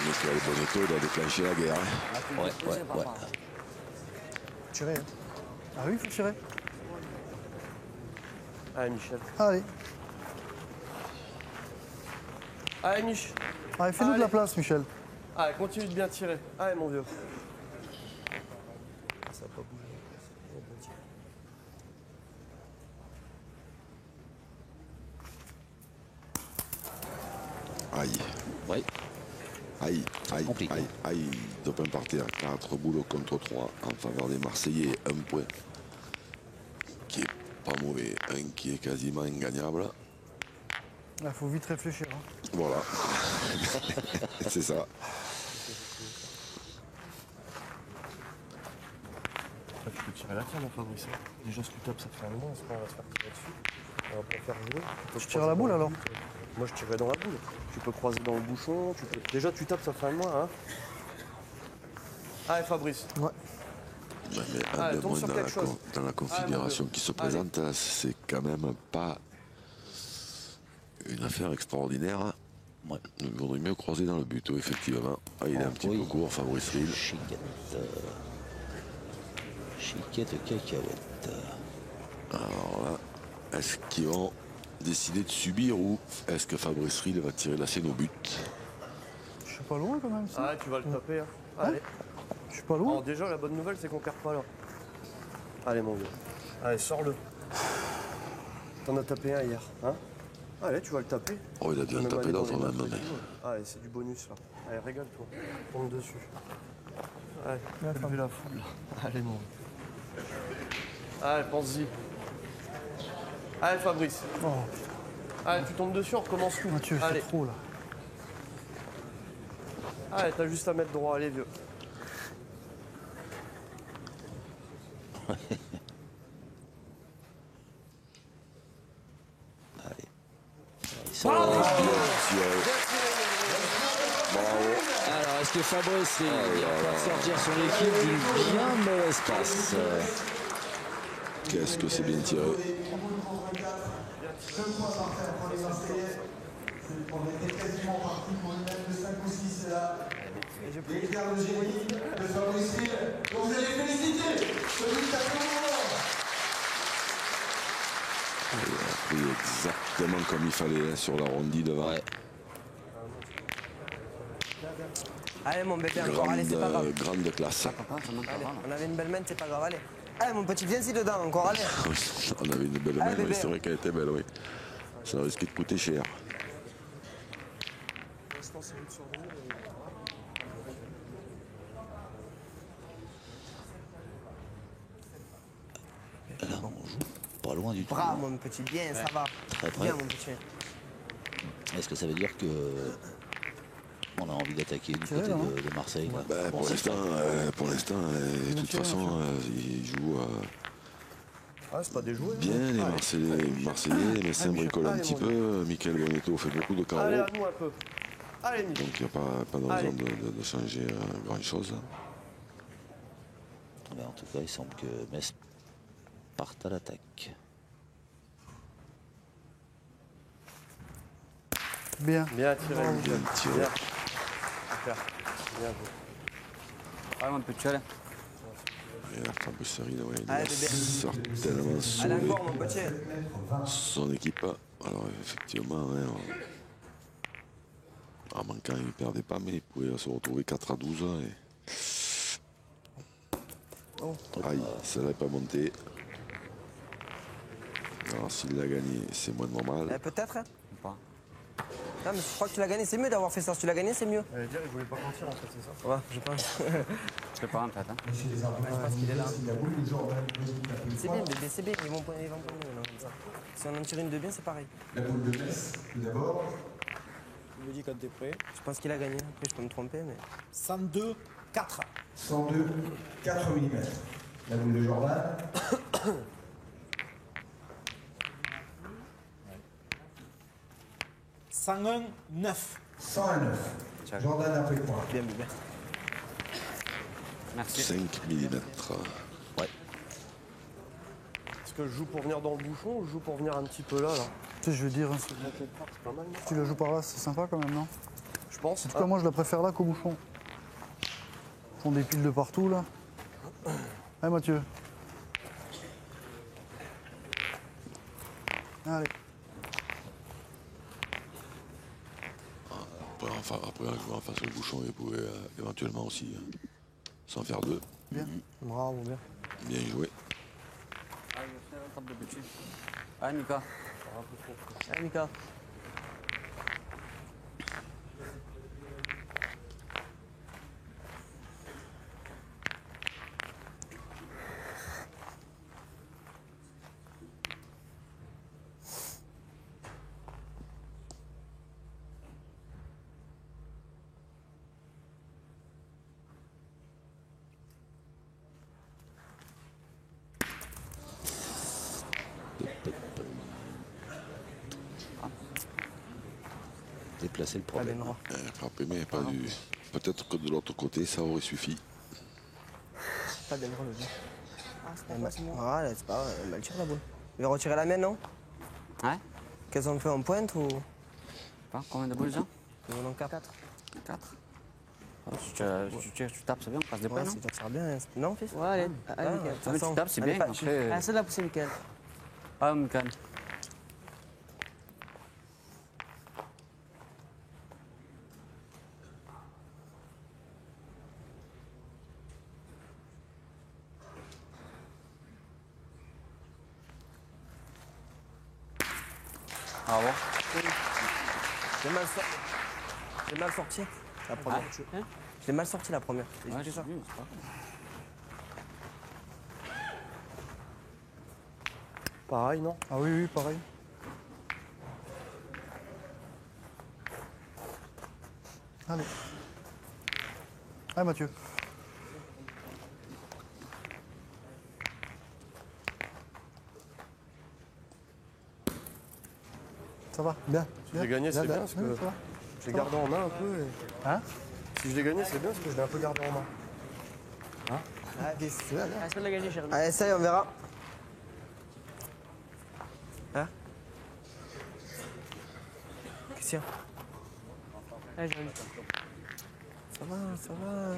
Michael Bonetto doit déclencher la guerre. Hein. Ouais. Tirer. Hein. Ah oui, il faut tirer. Allez, Michel. Allez. Allez, Mich. Allez, fais-nous de Allez. la place, Michel. Allez, continue de bien tirer. Allez, mon vieux. Ça va pas bouger. Aïe. Ouais. Aïe, aïe, compliqué. aïe. Top 1 par terre. 4 boulots contre 3 en faveur des Marseillais. Un point qui est pas mauvais. Un qui est quasiment ingagnable. Il faut vite réfléchir. Hein. Voilà. C'est ça. Ah, tu peux tirer la tienne, Fabrice. Déjà, ce que tu tapes, ça te fait un moment. On va se faire tirer dessus. On va pas faire jouer. Je tire à la boule alors. Moi, je tirerais dans la boule. Tu peux croiser dans le bouchon. Tu peux... Déjà, tu tapes, ça fait un mois. Hein. Allez, Fabrice. Ouais. Ouais, mais Allez, de tombe moins sur dans quelque chose. dans la configuration qui se présente, c'est quand même pas une affaire extraordinaire. Hein. Ouais. Il vaudrait mieux croiser dans le but, oui, effectivement. Ah, il est un petit peu court, Fabrice Ril. Chiquette cacahuète. Alors là, est-ce qu'ils vont décider de subir ou est-ce que Fabrice Ril va tirer la scène au but? Je suis pas loin quand même. Ça. Ah, tu vas le taper. Hein. Allez. Je suis pas loin. Alors déjà, la bonne nouvelle, c'est qu'on perd pas là. Allez, mon gars. Allez, sors-le. T'en as tapé un hier, hein? Allez, tu vas le taper. Oh, il a dû en taper d'autres même. Mais... Allez, c'est du bonus là. Allez, régale-toi. Tombe dessus. Allez, T'as vu la foule. allez, mon gars. Allez, pense-y. Allez, Fabrice. Oh, Allez, tu tombes dessus, on recommence tout. Mathieu, Allez, c'est trop là. allez, t'as juste à mettre droit, allez, vieux. Allez. Bravo. Alors, est-ce que Fabrice Ril va sortir son équipe d'une bien mauvaise passe? Qu'est-ce que c'est bien tiré. 2 points parfaits pour les Marseillais. On était quasiment parti pour une même de 5 ou 6 là. L'écart de génie de Fabrice Ril. Donc vous allez féliciter celui qui a fait le moment. Il a pris exactement comme il fallait hein, sur l'arrondi devant. Ouais. Allez, mon bébé, encore, allez, c'est pas grave. Grande classe. Allez, on avait une belle main, c'est pas grave, allez. Allez, mon petit, viens-y dedans, encore, allez. On avait une belle main, Allez, mais c'est bébé. vrai qu'elle était belle, oui. Ça risquait de coûter cher. Là, on joue pas loin du tout. Bravo, mon petit, bien, ça va. Très près. Bien, mon petit. Est-ce que ça veut dire que on a envie d'attaquer du côté de Marseille là? Ben, Bon, pour c'est l'instant, de toute façon, ils jouent Ah, c'est pas des jouets. bien les Marseillais, les Messins bricolent un petit peu. Michael Bonetto fait beaucoup de Allez, carreaux. à nous un peu. Allez, Mick. Donc il n'y a pas de raison de changer grand-chose. Ben, en tout cas, il semble que Metz parte à l'attaque. Bien. Bien tiré, Mick. Bien tiré. Bien. Super. Bien joué. Allez, mon petit, allez. Et la Fabrice Ril, ouais, il Allez, a bébé. certainement Allez, sauvé encore, mon petit. son équipe. Alors effectivement, hein, en manquant, il ne perdait pas, mais il pouvait se retrouver 4 à 12. Aïe, ça n'est pas monté. Alors s'il l'a gagné, c'est moins normal. Peut-être, hein. Pas. Non, mais je crois que tu l'as gagné, c'est mieux d'avoir fait ça. Si tu l'as gagné, c'est mieux. J'allais dire, il voulait pas mentir en fait, c'est ça? Ouais, je pense. Je sais pas, en fait. Hein. Chez les arbitres, il est là. Il a voulu le Jordan, il a fait le C'est point. bien, bébé, c'est bien. Ils vont prendre comme ça. Si on en tire une de bien, c'est pareil. La boule de Metz, tout d'abord. Je me dis quand t'es prêt. Je pense qu'il a gagné. Après, je peux me tromper, mais. 102, 4. 102, 4 mm. La boule de Jordan. 101, 9. 109. Jordan a pris le point. Bien, bébé. Merci. 5 mm. Ouais. Est-ce que je joue pour venir dans le bouchon ou je joue pour venir un petit peu là, là? Tu sais, je veux dire, hein, C'est pas mal, non? si tu la joues par là, c'est sympa quand même, non? Je pense. En tout cas, moi, je la préfère là qu'au bouchon. Ils font des piles de partout, là. Allez, Mathieu. Allez. Après, en jouant face au bouchon, il pouvait éventuellement aussi s'en faire deux. Bien. Bravo, bien. Bien joué. Allez, fais la table de petit. Allez, Mika. Allez, Mika. Déplacer le problème. Frappé, mais pas du. Peut-être que de l'autre côté, ça aurait suffi. Pas bien le bien. Ah, c'est pas grave, elle tire la boule. Il va retirer la mienne, non? Ouais. Qu'elles ont fait en pointe ou. Pas combien de boules déjà? Il en a 4. 4. Tu tapes, c'est bien, on passe des points, Ouais, non? ça sert bien. Non, fils? Ouais, allez, allez, Mickaël. Ah, mais tu tapes, c'est allez, bien. pas- Après, Ah, celle-là, c'est Mickaël. ah, Mickaël. Bravo. J'ai mal sorti la première. Hein? J'ai mal sorti la première. J'ai Ouais, dit ça. j'ai vu, c'est pas grave. Pareil, non? Ah oui, oui, pareil. Allez. Allez, Mathieu. Ça va? Bien. Si j'ai gagné, c'est bien parce que ça va. je l'ai gardé en main un peu. Et... Hein? Si je l'ai gagné, c'est bien parce que je l'ai un peu gardé en main. Ah, des- C'est bien, bien. Ah, celle-là, gagné, Jérémy. Allez, essaye, on verra. Hein? Qu'est-ce qu'il y a? Allez, Jérémy. Ça va, ça va.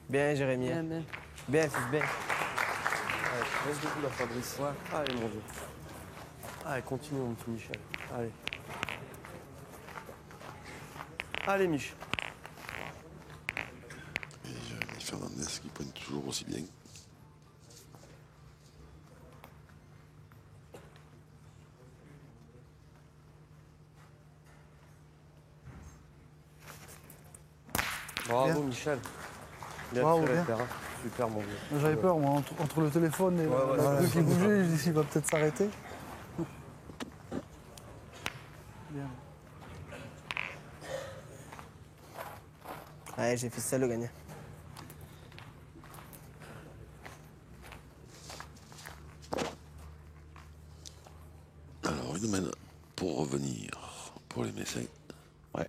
Bien, Jérémy. Bien, bien. Bien, fils, bien. Allez, reste debout là, Fabrice. Allez, mon Dieu. Allez, continue, mon petit Michel. Allez. Allez, Mich. Et Jérémy Fernandez qui pointe toujours aussi bien. Bravo, Bien. Michel. Bien Bravo, tiré, bien. Perrin. Super, mon vieux. J'avais peur, moi, entre le téléphone et ouais, le ouais, truc qui bougeait, je dis il va peut-être s'arrêter. Bien. Allez, j'ai fait celle le gagner. Alors, une mène pour revenir pour les Messins. Ouais.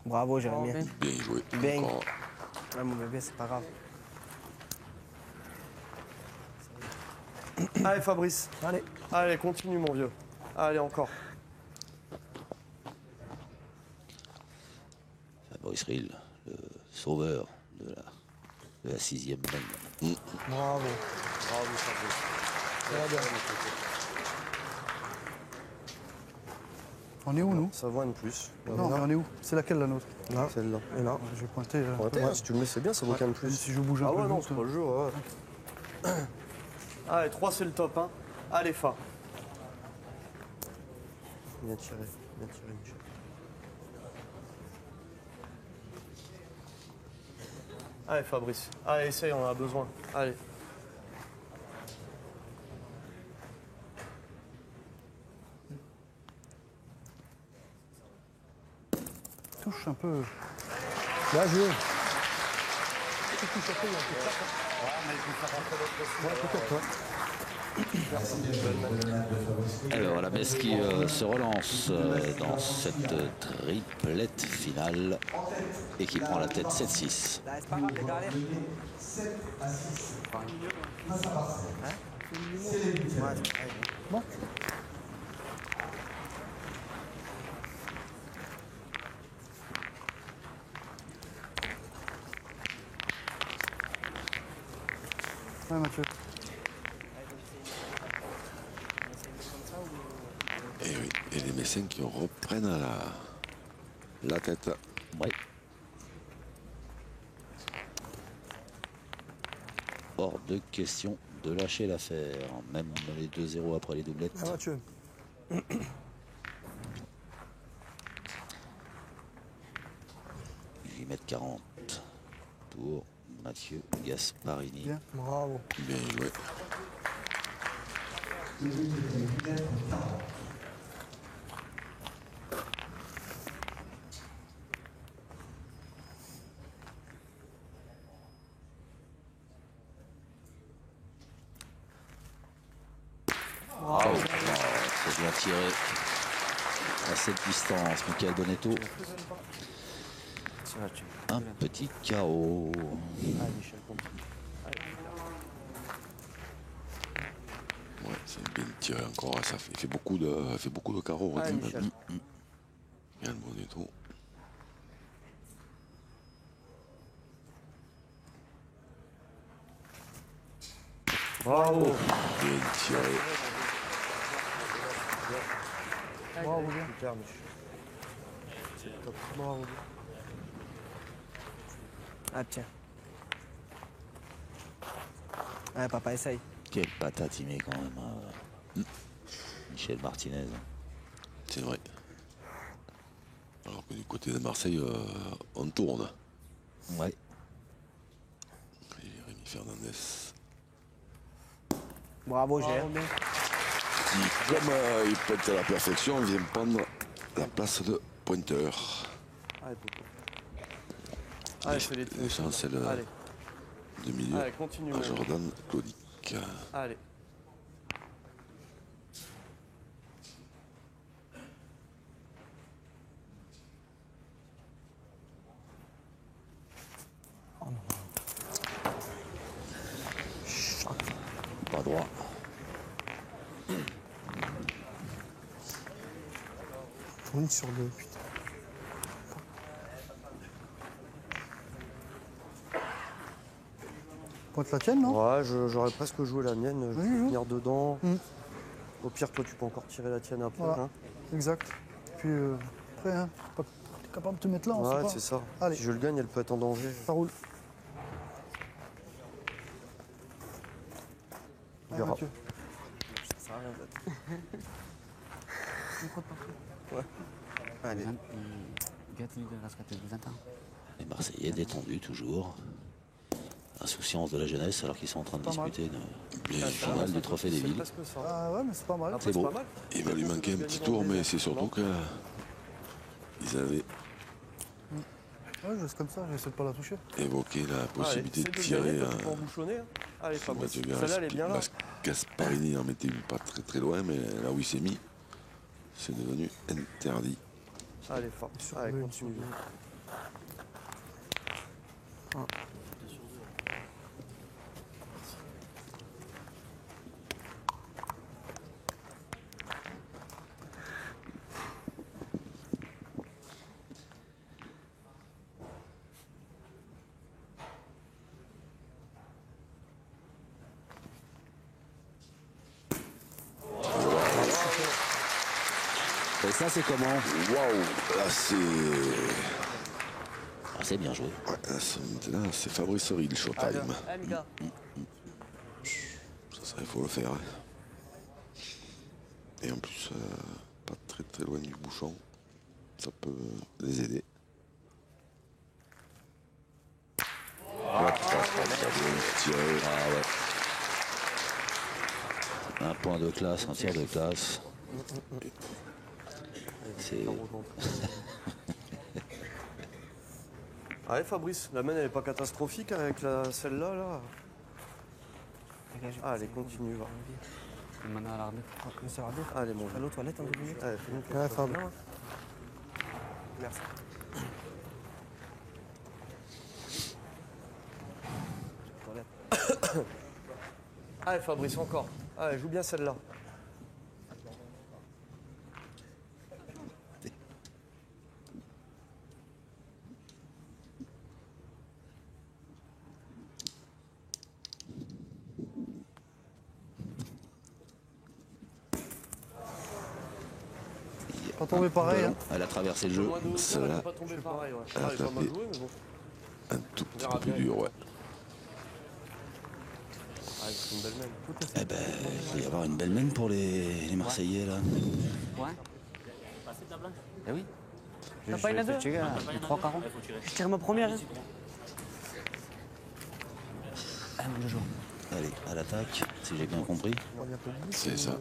Bravo, Jérémy. Bien. Bien joué. Bien. Encore. Ah, mon bébé, c'est pas grave. Allez, Fabrice. Allez. Allez, continue, mon vieux. Allez, encore. Fabrice Rill, le sauveur de la 6e mène. Bravo. Bravo, Fabrice. Ça va bien. On est où, nous? Ça vaut une plus. Non, mais on est où? C'est laquelle, la nôtre? Là. Celle-là. Et là. Je vais pointer. Ouais, si tu le mets, c'est bien, ça vaut qu'un de plus. Si je bouge un Ah peu. ouais, non, vite, c'est pas le jeu. Ouais. Allez, 3, c'est le top. Hein. Allez, Fa. Bien tiré, Michel. Allez, Fabrice. Allez, essaye, on en a besoin. Allez. touche un peu. Là, je. Alors la Metz qui se relance dans cette triplette finale et qui prend la tête 7-6. C'est pas grave, les gars, allez. 7 à 6. Face à Marseille. C'est les huitièmes. Bon. Ouais, Mathieu. Et oui, et les Messins qui reprennent la tête. Ouais. Hors de question de lâcher l'affaire, même les 2-0 après les doublettes. Ah, Mathieu. 8,40 m pour Mathieu Gasparini. Bien. Bravo. Bien joué. C'est bien tiré. à cette distance. Michael Bonetto. Un petit KO. Allez, Michel, continue. Ouais, c'est bien tiré encore. Ça fait, il fait beaucoup de carreaux. Allez, hein, Michel. Bien le Bonetto. Bravo. Bien tiré. Bravo, bien. Super, Michel. C'est top. Bravo. Ah, tiens. Ouais, papa, essaye. Quelle patate il met quand même. Michel Martinez. C'est vrai. Alors que du côté de Marseille, on tourne. Ouais. Et Rémi Fernandez. Bravo, Gérard. Qui, comme il pointe à la perfection, vient prendre la place de pointeur. Allez, Popo. Allez, fais les trucs. L'essentiel Allez. de milieu Allez, continue. à Manu. Jordan Claudic. Allez. Pas droit. Tourne sur le. Putain. Pointe la tienne, non? Ouais, j'aurais presque joué la mienne. Je vais Vas-y, joue. venir dedans. Mm. Au pire, toi, tu peux encore tirer la tienne après. Voilà. Hein. Exact. Puis après, hein, t'es capable de te mettre là, on sait Ouais, pas. c'est ça. Allez. Si je le gagne, elle peut être en danger. Ça roule. On Allez, verra. Mathieu. Ça sert à rien, en fait. Ouais. Allez. Les Marseillais détendus toujours. Insouciance de la jeunesse alors qu'ils sont en train de Pas mal. disputer une finale du Trophée des C'est Villes. presque ça. Ah ouais, mais c'est pas mal. Après, C'est beau. pas mal. Il va lui manquer un petit tour, mais c'est surtout que ils avaient Ouais, je reste comme ça, j'essaie de pas la toucher. évoqué la possibilité Allez, de essaie tirer gagner, toi, tu peux en bouchonner, hein. Allez, sur Fabrice. Mathieu Celle-là, elle est bien là. Gasparini en mettait une pas très loin, mais là où il s'est mis, c'est devenu interdit. Allez, fort. Allez, continue. Et ça, c'est comment? Waouh, là c'est. Ah, c'est bien joué. Ouais, là, c'est Fabrice Horry, le showtime. Allez, Mika. Ça, il faut le faire. Hein. Et en plus, pas très loin du bouchon. Ça peut les aider. Tiré. Ah ouais. Un point de classe, un tir de classe. C'est. Allez, Fabrice, la main, elle est pas catastrophique avec celle-là, là. Allez, continue, va. Maintenant à l'arbitre. On va commencer à l'arbitre. Allez, mon À l'autre toilette, un peu plus vite. Allez, fais-nous quelque Ouais, chose. Fab. Merci. Toilette. Allez, Fabrice, encore. Allez, joue bien celle-là. Pas tomber pareil, hein. Elle a traversé le jeu. Celle-là, Pas tomber pareil, ouais. elle a Ah, il est pas mal tapé joué, mais bon. un tout petit peu plus dur, ouais. Ah, c'est une belle main. Eh ben, il va y avoir une belle main pour les Marseillais là. Ouais. Eh oui. T'as pas une à deux? Les 3 carreaux. Je tire ma première. Hein. Ah, je joue. Allez, à l'attaque, si j'ai bien compris. C'est ça.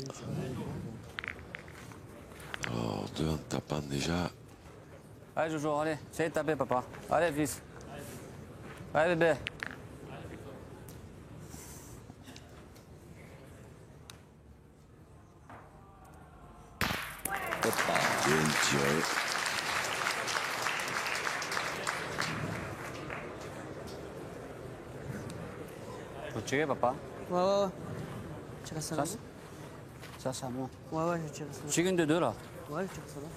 Alors, deux en tapant déjà. Allez, Jojo, allez. Essayez de taper, papa. Allez, fils. Allez, bébé. Hop là. Bien tiré. Faut tirer, papa. Ouais. Tire ça là. Ça, c'est à moi. Ouais, je tire ça. Tire une de deux, là. Ouais, je tire ça là.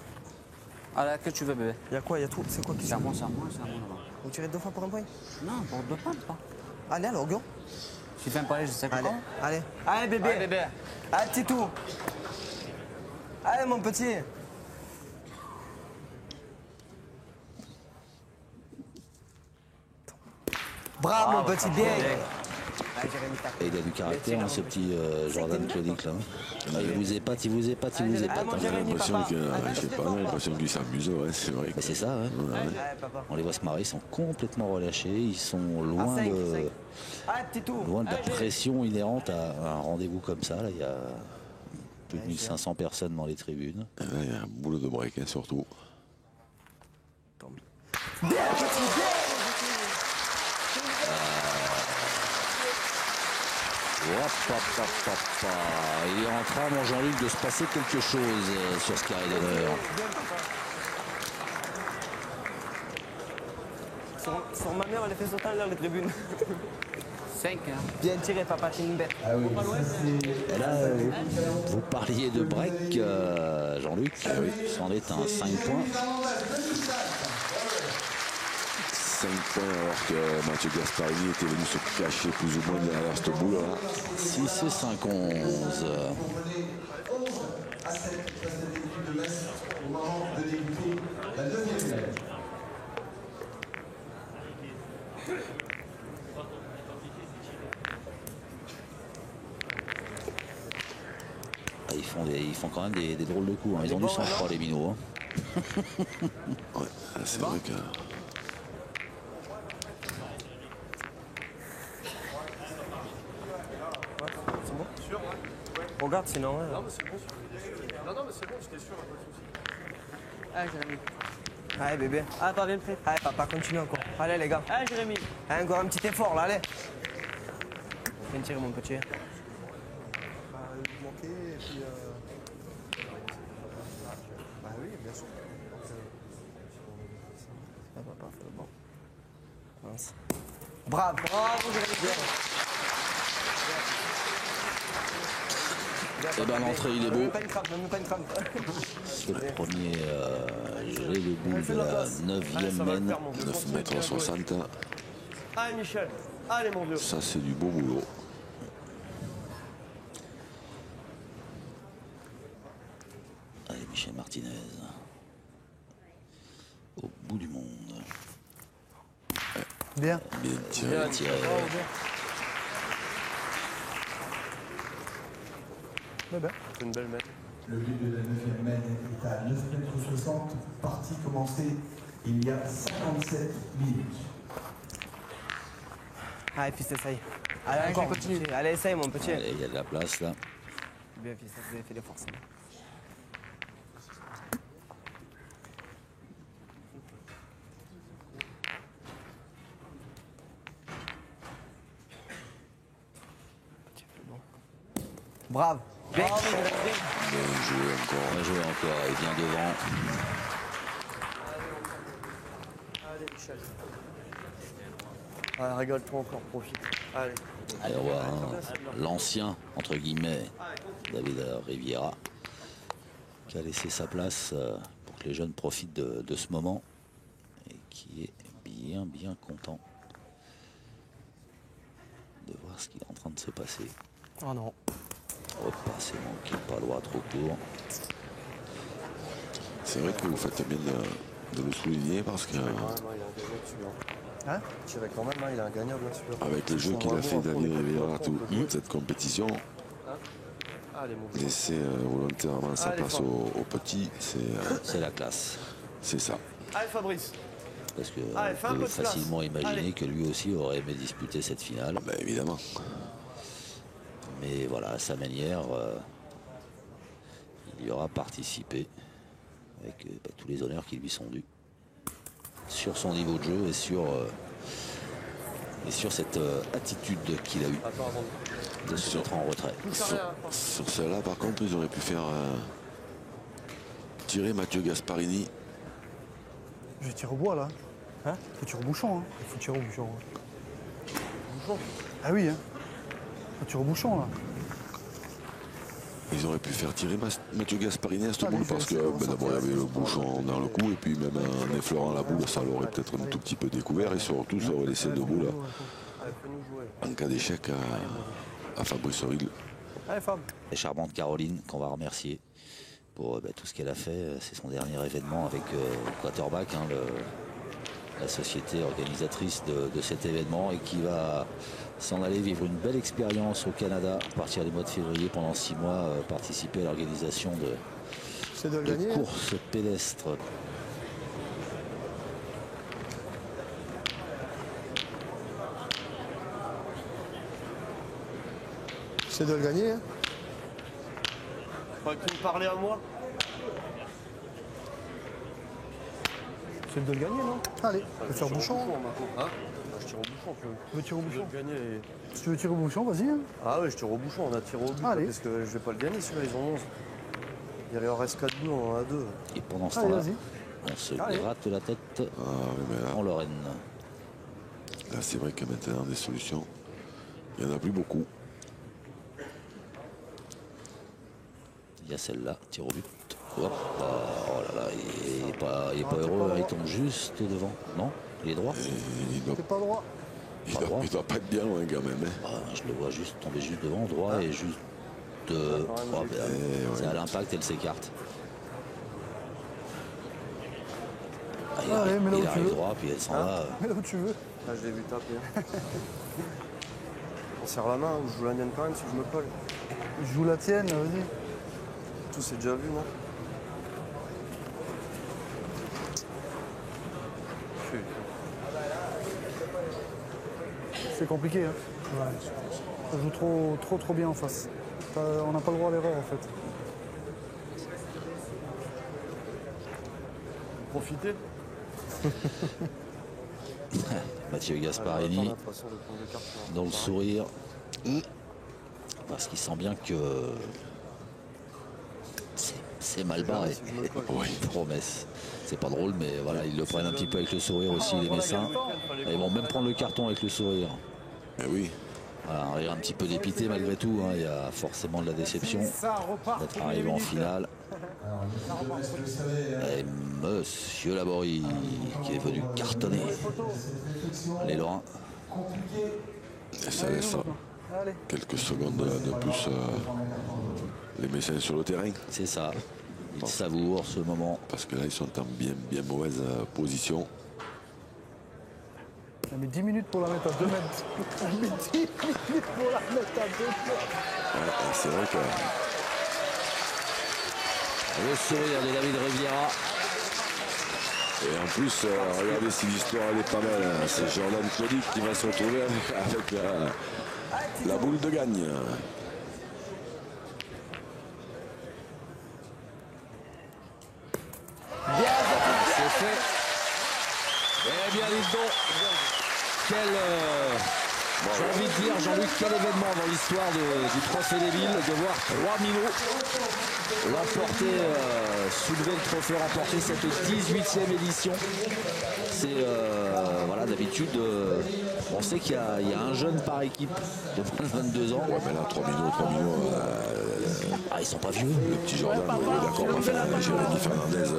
Allez, que tu veux, bébé? Il y a quoi? Il y a tout. C'est quoi qui C'est à moi, c'est à moi, c'est à moi, là-bas. Vous tirez 2 fois pour un point? Non, pour deux pas, pas. Allez, alors, go. Tu fais un palais, je sais pas Allez, comment. allez. Allez, bébé. Allez, bébé. Allez, petit tout. Allez, mon petit. Bravo, mon petit, bien. Allez, Jérémy, tac. Et il a du caractère, hein, ce petit Jordan Claudic là. Il vous épate, il vous épate, il vous épate. mon J'ai Jérémy, l'impression papa. que, je sais pas, j'ai l'impression qu'ils s'amusent, ouais, c'est vrai. Mais c'est ça, hein. Allez, papa. On les voit se marrer, ils sont complètement relâchés, ils sont loin cinq, de, cinq. Allez, petit tout. loin de la pression inhérente à un rendez-vous comme ça. Là, il y a plus de 1500 personnes dans les tribunes. Et là, il y a un boulot de break, hein, surtout. Il est en train, mon Jean-Luc, de se passer quelque chose sur ce carré d'honneur. Sur ma mère, elle a fait sauter dans les tribunes. 5, hein. Bien tiré, papa, t'es une bête. Et là, vous parliez de break, Jean-Luc. C'en est un 5 points. 5 points alors que Mathieu Gasparini était venu se cacher plus ou moins derrière cette boule là. 6 et 5, 11. À 7, face à l'équipe de Metz au moment de débuter la deuxième leg. Ils font quand même des drôles de coups. Hein. Ils ont du sang, je crois, les minots. Hein. Ouais, c'est vrai que. Regarde, sinon. Ouais. Allez, Jérémy. Allez, bébé. Ah, pas bien prêt. Allez, papa, continue encore. Allez, les gars. Allez, Jérémy. Allez, encore un petit effort, là, allez. Viens tirer, mon petit. Bravo. Bravo, Jérémy. Et ben l'entrée, il est beau. Même pas une crampe, même pas une crampe. C'est le premier gelé de boule de la 9e mène. 9 mètres 60. Allez, Michel. Allez, mon vieux. Ça, c'est du beau boulot. Allez, Michel Martinez. Au bout du monde. Bien. Bien tiré. Bien tiré. C'est une belle mètre. Le but de la 9e mène est à 9 mètres 60, partie commencée il y a 57 minutes. Allez, fils, essaye. Allez, encore, continue. Allez, essaye, mon petit. Allez, il y a de la place là. Bien, fils, vous avez fait des forces. Bravo. Bien. Bien joué encore. On va jouer encore, et bien devant. Allez, Michel. Allez, régale-toi encore, profite. Allez. Allez, on voit l'ancien, entre guillemets, David Riviera, qui a laissé sa place pour que les jeunes profitent de ce moment et qui est bien content de voir ce qui est en train de se passer. Oh non. Repassé manqué, pas loin, trop court. C'est vrai que vous faites bien de le souligner parce que Hein? Je dirais quand même, hein, il a un gagnable là-dessus. avec le jeu qu'il a fait David Riviera toute cette compétition, Allez, mon vieux. laisser volontairement sa Allez, place Fab. aux petits, C'est la classe. c'est ça. Allez, Fabrice. Parce que Allez, fais un on peut peu de place. facilement imaginer Allez. que lui aussi aurait aimé disputer cette finale. Ben, évidemment. Mais voilà, à sa manière, il y aura participé avec tous les honneurs qui lui sont dus sur son niveau de jeu et sur cette attitude qu'il a eue de se mettre en retrait. Sur celle-là, par contre, ils auraient pu faire tirer Mathieu Gasparini. Je tire au bois là. Hein? Faut tirer au bouchon. Hein. Il faut tirer au bouchon. Bouchon? Ah oui, hein. Faut tirer au bouchon là. Ils auraient pu faire tirer Mathieu Gasparini à cette boule parce que d'abord il y avait le bouchon dans le cou et puis même en effleurant la boule ça l'aurait peut-être un tout petit peu découvert et surtout ça aurait laissé deux boules en cas d'échec à Fabrice Auril. Allez Fab. Et charmante Caroline qu'on va remercier pour tout ce qu'elle a fait. C'est son dernier événement avec Quarterback, hein, la société organisatrice de cet événement et qui va s'en aller vivre une belle expérience au Canada à partir du mois de février pendant 6 mois, participer à l'organisation de courses pédestres. C'est de le gagner. Hein. Faudrait que tu me parlais à moi. C'est de le gagner, non? Allez, on va faire bouchon. Hein? Je tire au bouchon, tu veux. Tu veux tirer au bouchon? Gagner. Si tu veux tirer au bouchon, vas-y. Hein. Ah ouais, je tire au bouchon, on a tiré au but. Allez. Parce que je vais pas le gagner, celui-là, ils ont 11. Il en reste 4 bouts, on en a 2. Et pendant ce Allez, temps-là, vas-y. on se gratte la tête Oui, mais là, en Lorraine. là c'est vrai que maintenant des solutions, il n'y en a plus beaucoup. Il y a celle-là, tir au but. Hop, oh là là, il est pas heureux, il tombe juste devant. Non, il est droit. T'es pas droit. Il doit pas être bien loin quand même. Hein. Je le vois juste tomber juste devant, droit et juste. C'est à l'impact, elle s'écarte. Il arrive droit, puis elle s'en va. Mais là où tu veux. Ah, je l'ai vu taper. On serre la main ou je joue la mienne quand même si je me colle. Je joue la tienne, vas-y. Tout c'est déjà vu, non? C'est compliqué, hein. Ouais. Ça joue trop bien en face. On n'a pas le droit à l'erreur en fait. Profitez. Mathieu Gasparini dans le sourire parce qu'il sent bien que c'est mal barré. Oui, promesse. C'est pas drôle, mais voilà, ils le prennent un petit peu avec le sourire aussi, les Messins. Ils vont même prendre le carton avec le sourire. Mais oui. Voilà, un rire un petit peu dépité malgré tout. Hein. Il y a forcément de la déception d'être arrivé en finale. Et Monsieur Laborie qui est venu cartonner les Lorrains. Et ça laisse quelques secondes de plus les Messins sur le terrain. C'est ça. Ils savourent ce moment. Parce que là, ils sont en bien mauvaise position. On a mis 10 minutes pour la mettre à 2 mètres. On a mis 10 minutes pour la mettre à 2 mètres. Ouais, c'est vrai que... Le sourire de David Riviera. Et en plus, regardez si l'histoire elle est pas belle. Hein. C'est Jordan Claudic qui va se retrouver avec la boule de gagne. C'est fait. Eh bien, dites donc, j'ai envie de dire, Jean-Luc, quel événement dans l'histoire du Trophée des Villes, de voir 3 minots l'emporter, soulever le trophée, remporter cette 18e édition. C'est, voilà, d'habitude, on sait qu'il y a un jeune par équipe de 22 ans. Ouais, mais là, 3 minots. Ils sont pas vieux. Le petit Jordan, d'accord, enfin, Jérémy Fernandez,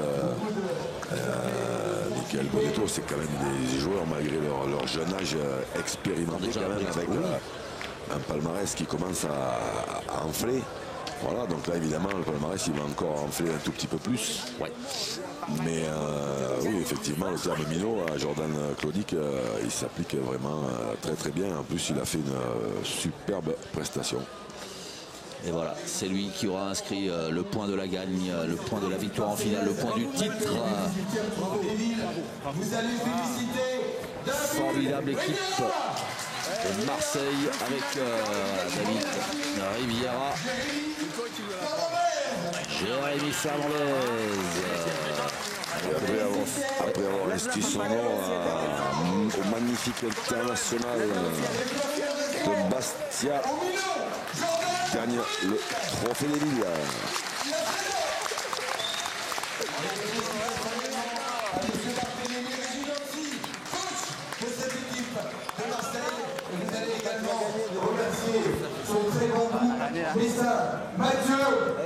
Michael Bonetto, c'est quand même des joueurs, malgré leur jeune âge, expérimentés quand même, avec un palmarès qui commence à enfler. Voilà, donc là, évidemment, le palmarès, il va encore enfler un tout petit peu plus. Ouais. Mais oui, effectivement, le terme minot à Jordan Claudic, il s'applique vraiment très bien. En plus, il a fait une superbe prestation. Et voilà, c'est lui qui aura inscrit le point de la gagne, le point de la victoire en finale, le point du titre. Formidable équipe de Marseille avec David Riviera, Jérémy Fernandez. Après avoir inscrit son nom au magnifique international de Bastia, gagne le Trophée des Villes. apprécié son très bon goût. Messin, Mathieu,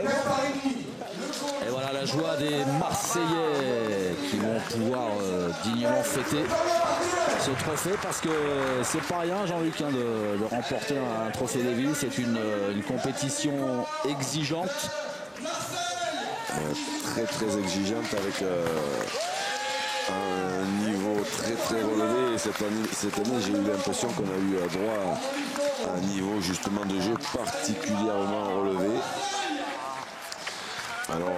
Gasparini. Et voilà la joie des Marseillais qui vont pouvoir dignement fêter ce trophée, parce que c'est pas rien, Jean-Luc, hein, de remporter un trophée des villes. C'est une compétition exigeante. Très très exigeante, avec un niveau très très relevé. Et cette année, j'ai eu l'impression qu'on a eu droit à un niveau justement de jeu particulièrement relevé. Alors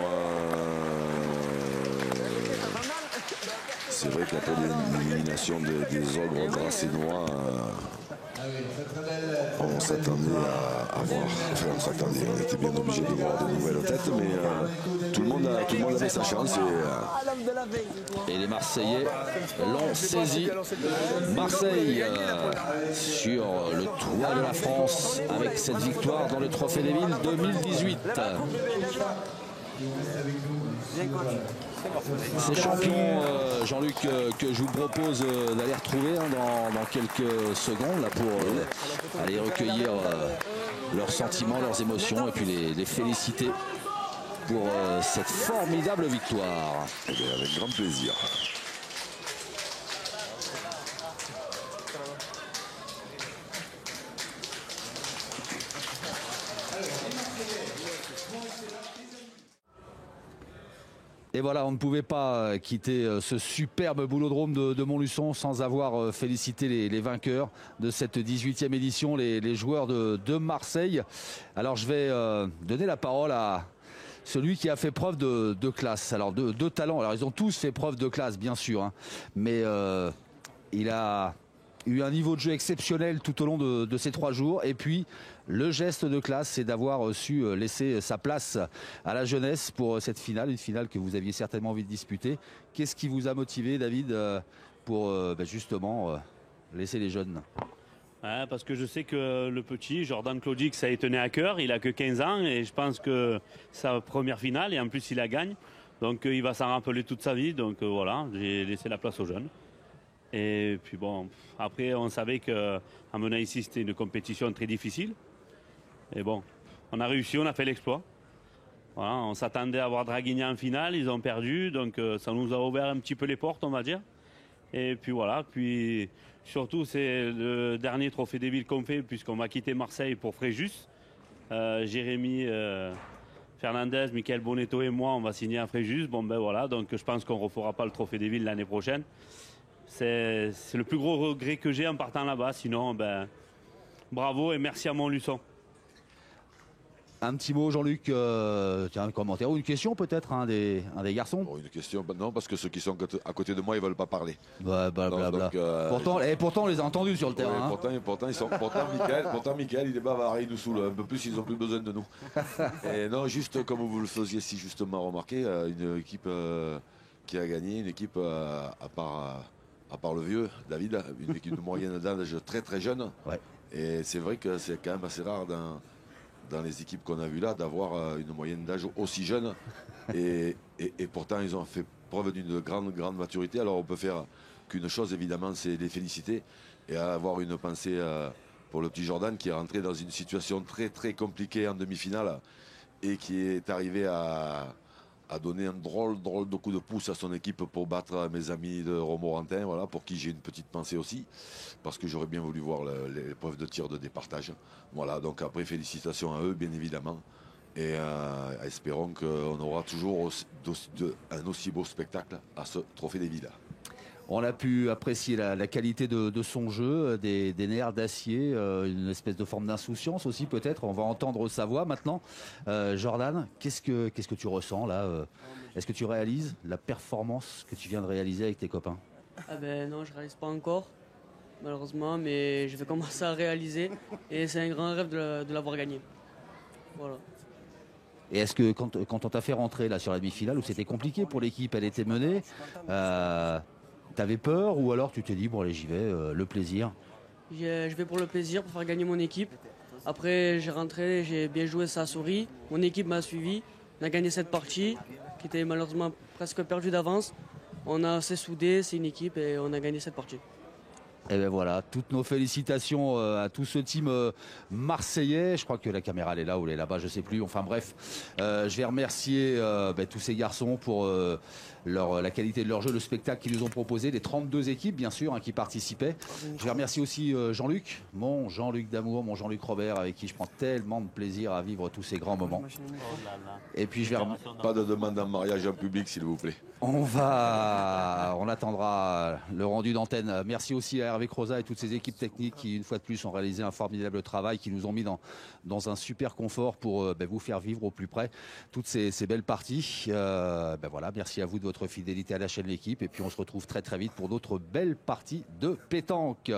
c'est vrai qu'après l'élimination des ogres grassénois, on s'attendait à voir, enfin on était bien obligé de voir de nouvelles têtes, mais tout le monde avait sa chance. Et les Marseillais l'ont saisi. Marseille sur le toit de la France avec cette victoire dans le Trophée des Villes 2018. Ces champions, Jean-Luc, que je vous propose d'aller retrouver dans quelques secondes là, pour aller recueillir leurs sentiments, leurs émotions, et puis les féliciter pour cette formidable victoire. Eh bien, avec grand plaisir. Et voilà, on ne pouvait pas quitter ce superbe boulodrome de Montluçon sans avoir félicité les vainqueurs de cette 18e édition, les joueurs de Marseille. Alors je vais donner la parole à celui qui a fait preuve de classe, alors de talent. Alors ils ont tous fait preuve de classe, bien sûr, hein, mais il a eu un niveau de jeu exceptionnel tout au long de ces 3 jours. Et puis le geste de classe, c'est d'avoir su laisser sa place à la jeunesse pour cette finale, une finale que vous aviez certainement envie de disputer. Qu'est-ce qui vous a motivé, David, pour justement laisser les jeunes? Ouais, parce que je sais que le petit, Jordan Claudic, ça lui tenait à cœur. Il a que 15 ans et je pense que c'est sa première finale et en plus il la gagne. Donc il va s'en rappeler toute sa vie. Donc voilà, j'ai laissé la place aux jeunes. Et puis bon, après on savait qu'en venant ici c'était une compétition très difficile. Et bon, on a réussi, on a fait l'exploit. Voilà, on s'attendait à voir Draguignan en finale, ils ont perdu, donc ça nous a ouvert un petit peu les portes, on va dire. Et puis voilà, puis surtout c'est le dernier trophée des villes qu'on fait, puisqu'on va quitter Marseille pour Fréjus. Jérémy Fernandez, Michael Bonetto et moi, on va signer à Fréjus. Bon ben voilà, donc je pense qu'on ne refera pas le trophée des villes l'année prochaine. C'est le plus gros regret que j'ai en partant là-bas. Sinon, ben, bravo et merci à Montluçon. Un petit mot, Jean-Luc, un commentaire ou une question peut-être, un des garçons. Bon, une question, non, parce que ceux qui sont à côté de moi, ils ne veulent pas parler. Pourtant, on les a entendus sur le terrain. Ouais, pourtant, Michael, il est bavard, il nous saoule un peu plus, ils n'ont plus besoin de nous. Et non, juste comme vous le faisiez si justement remarquer, une équipe qui a gagné, une équipe à part le vieux, David, une équipe de moyenne d'âge très très jeune. Ouais. Et c'est vrai que c'est quand même assez rare dans les équipes qu'on a vues là d'avoir une moyenne d'âge aussi jeune. Et pourtant, ils ont fait preuve d'une grande maturité. Alors on peut faire qu'une chose, évidemment, c'est les féliciter et avoir une pensée pour le petit Jordan qui est rentré dans une situation très très compliquée en demi-finale et qui est arrivé à donner un drôle de coup de pouce à son équipe pour battre mes amis de Romorantin, voilà, pour qui j'ai une petite pensée aussi, parce que j'aurais bien voulu voir l'épreuve de tir de départage. Voilà, donc après félicitations à eux, bien évidemment, et espérons qu'on aura toujours un aussi beau spectacle à ce Trophée des Villes. On a pu apprécier la qualité de son jeu, des nerfs d'acier, une espèce de forme d'insouciance aussi peut-être. On va entendre sa voix maintenant. Jordan, qu'est-ce que tu ressens là Est-ce que tu réalises la performance que tu viens de réaliser avec tes copains? Ah ben non, je ne réalise pas encore, malheureusement, mais je vais commencer à réaliser et c'est un grand rêve de l'avoir gagné. Voilà. Et est-ce que quand on t'a fait rentrer là sur la demi-finale, où c'était compliqué pour l'équipe, elle était menée, t'avais peur ou alors tu t'es dit bon allez j'y vais, le plaisir? Je vais pour le plaisir, pour faire gagner mon équipe. Après j'ai rentré, j'ai bien joué, ça a souri. Mon équipe m'a suivi. On a gagné cette partie qui était malheureusement presque perdue d'avance. On a assez soudé, c'est une équipe et on a gagné cette partie. Et ben voilà, toutes nos félicitations à tout ce team marseillais. Je crois que la caméra elle est là ou elle est là-bas, je sais plus. Enfin bref, je vais remercier tous ces garçons pour la qualité de leur jeu, le spectacle qu'ils nous ont proposé, les 32 équipes bien sûr qui participaient. Je vais remercier aussi Jean-Luc, mon Jean-Luc d'amour, mon Jean-Luc Robert, avec qui je prends tellement de plaisir à vivre tous ces grands moments. Et puis je vais pas de demande en mariage en public s'il vous plaît. On attendra le rendu d'antenne. Merci aussi à Hervé Croza et toutes ces équipes techniques qui, une fois de plus, ont réalisé un formidable travail, qui nous ont mis dans un super confort pour vous faire vivre au plus près toutes ces belles parties. Voilà, merci à vous de votre fidélité à la chaîne L'Équipe. Et puis on se retrouve très très vite pour d'autres belles parties de pétanque.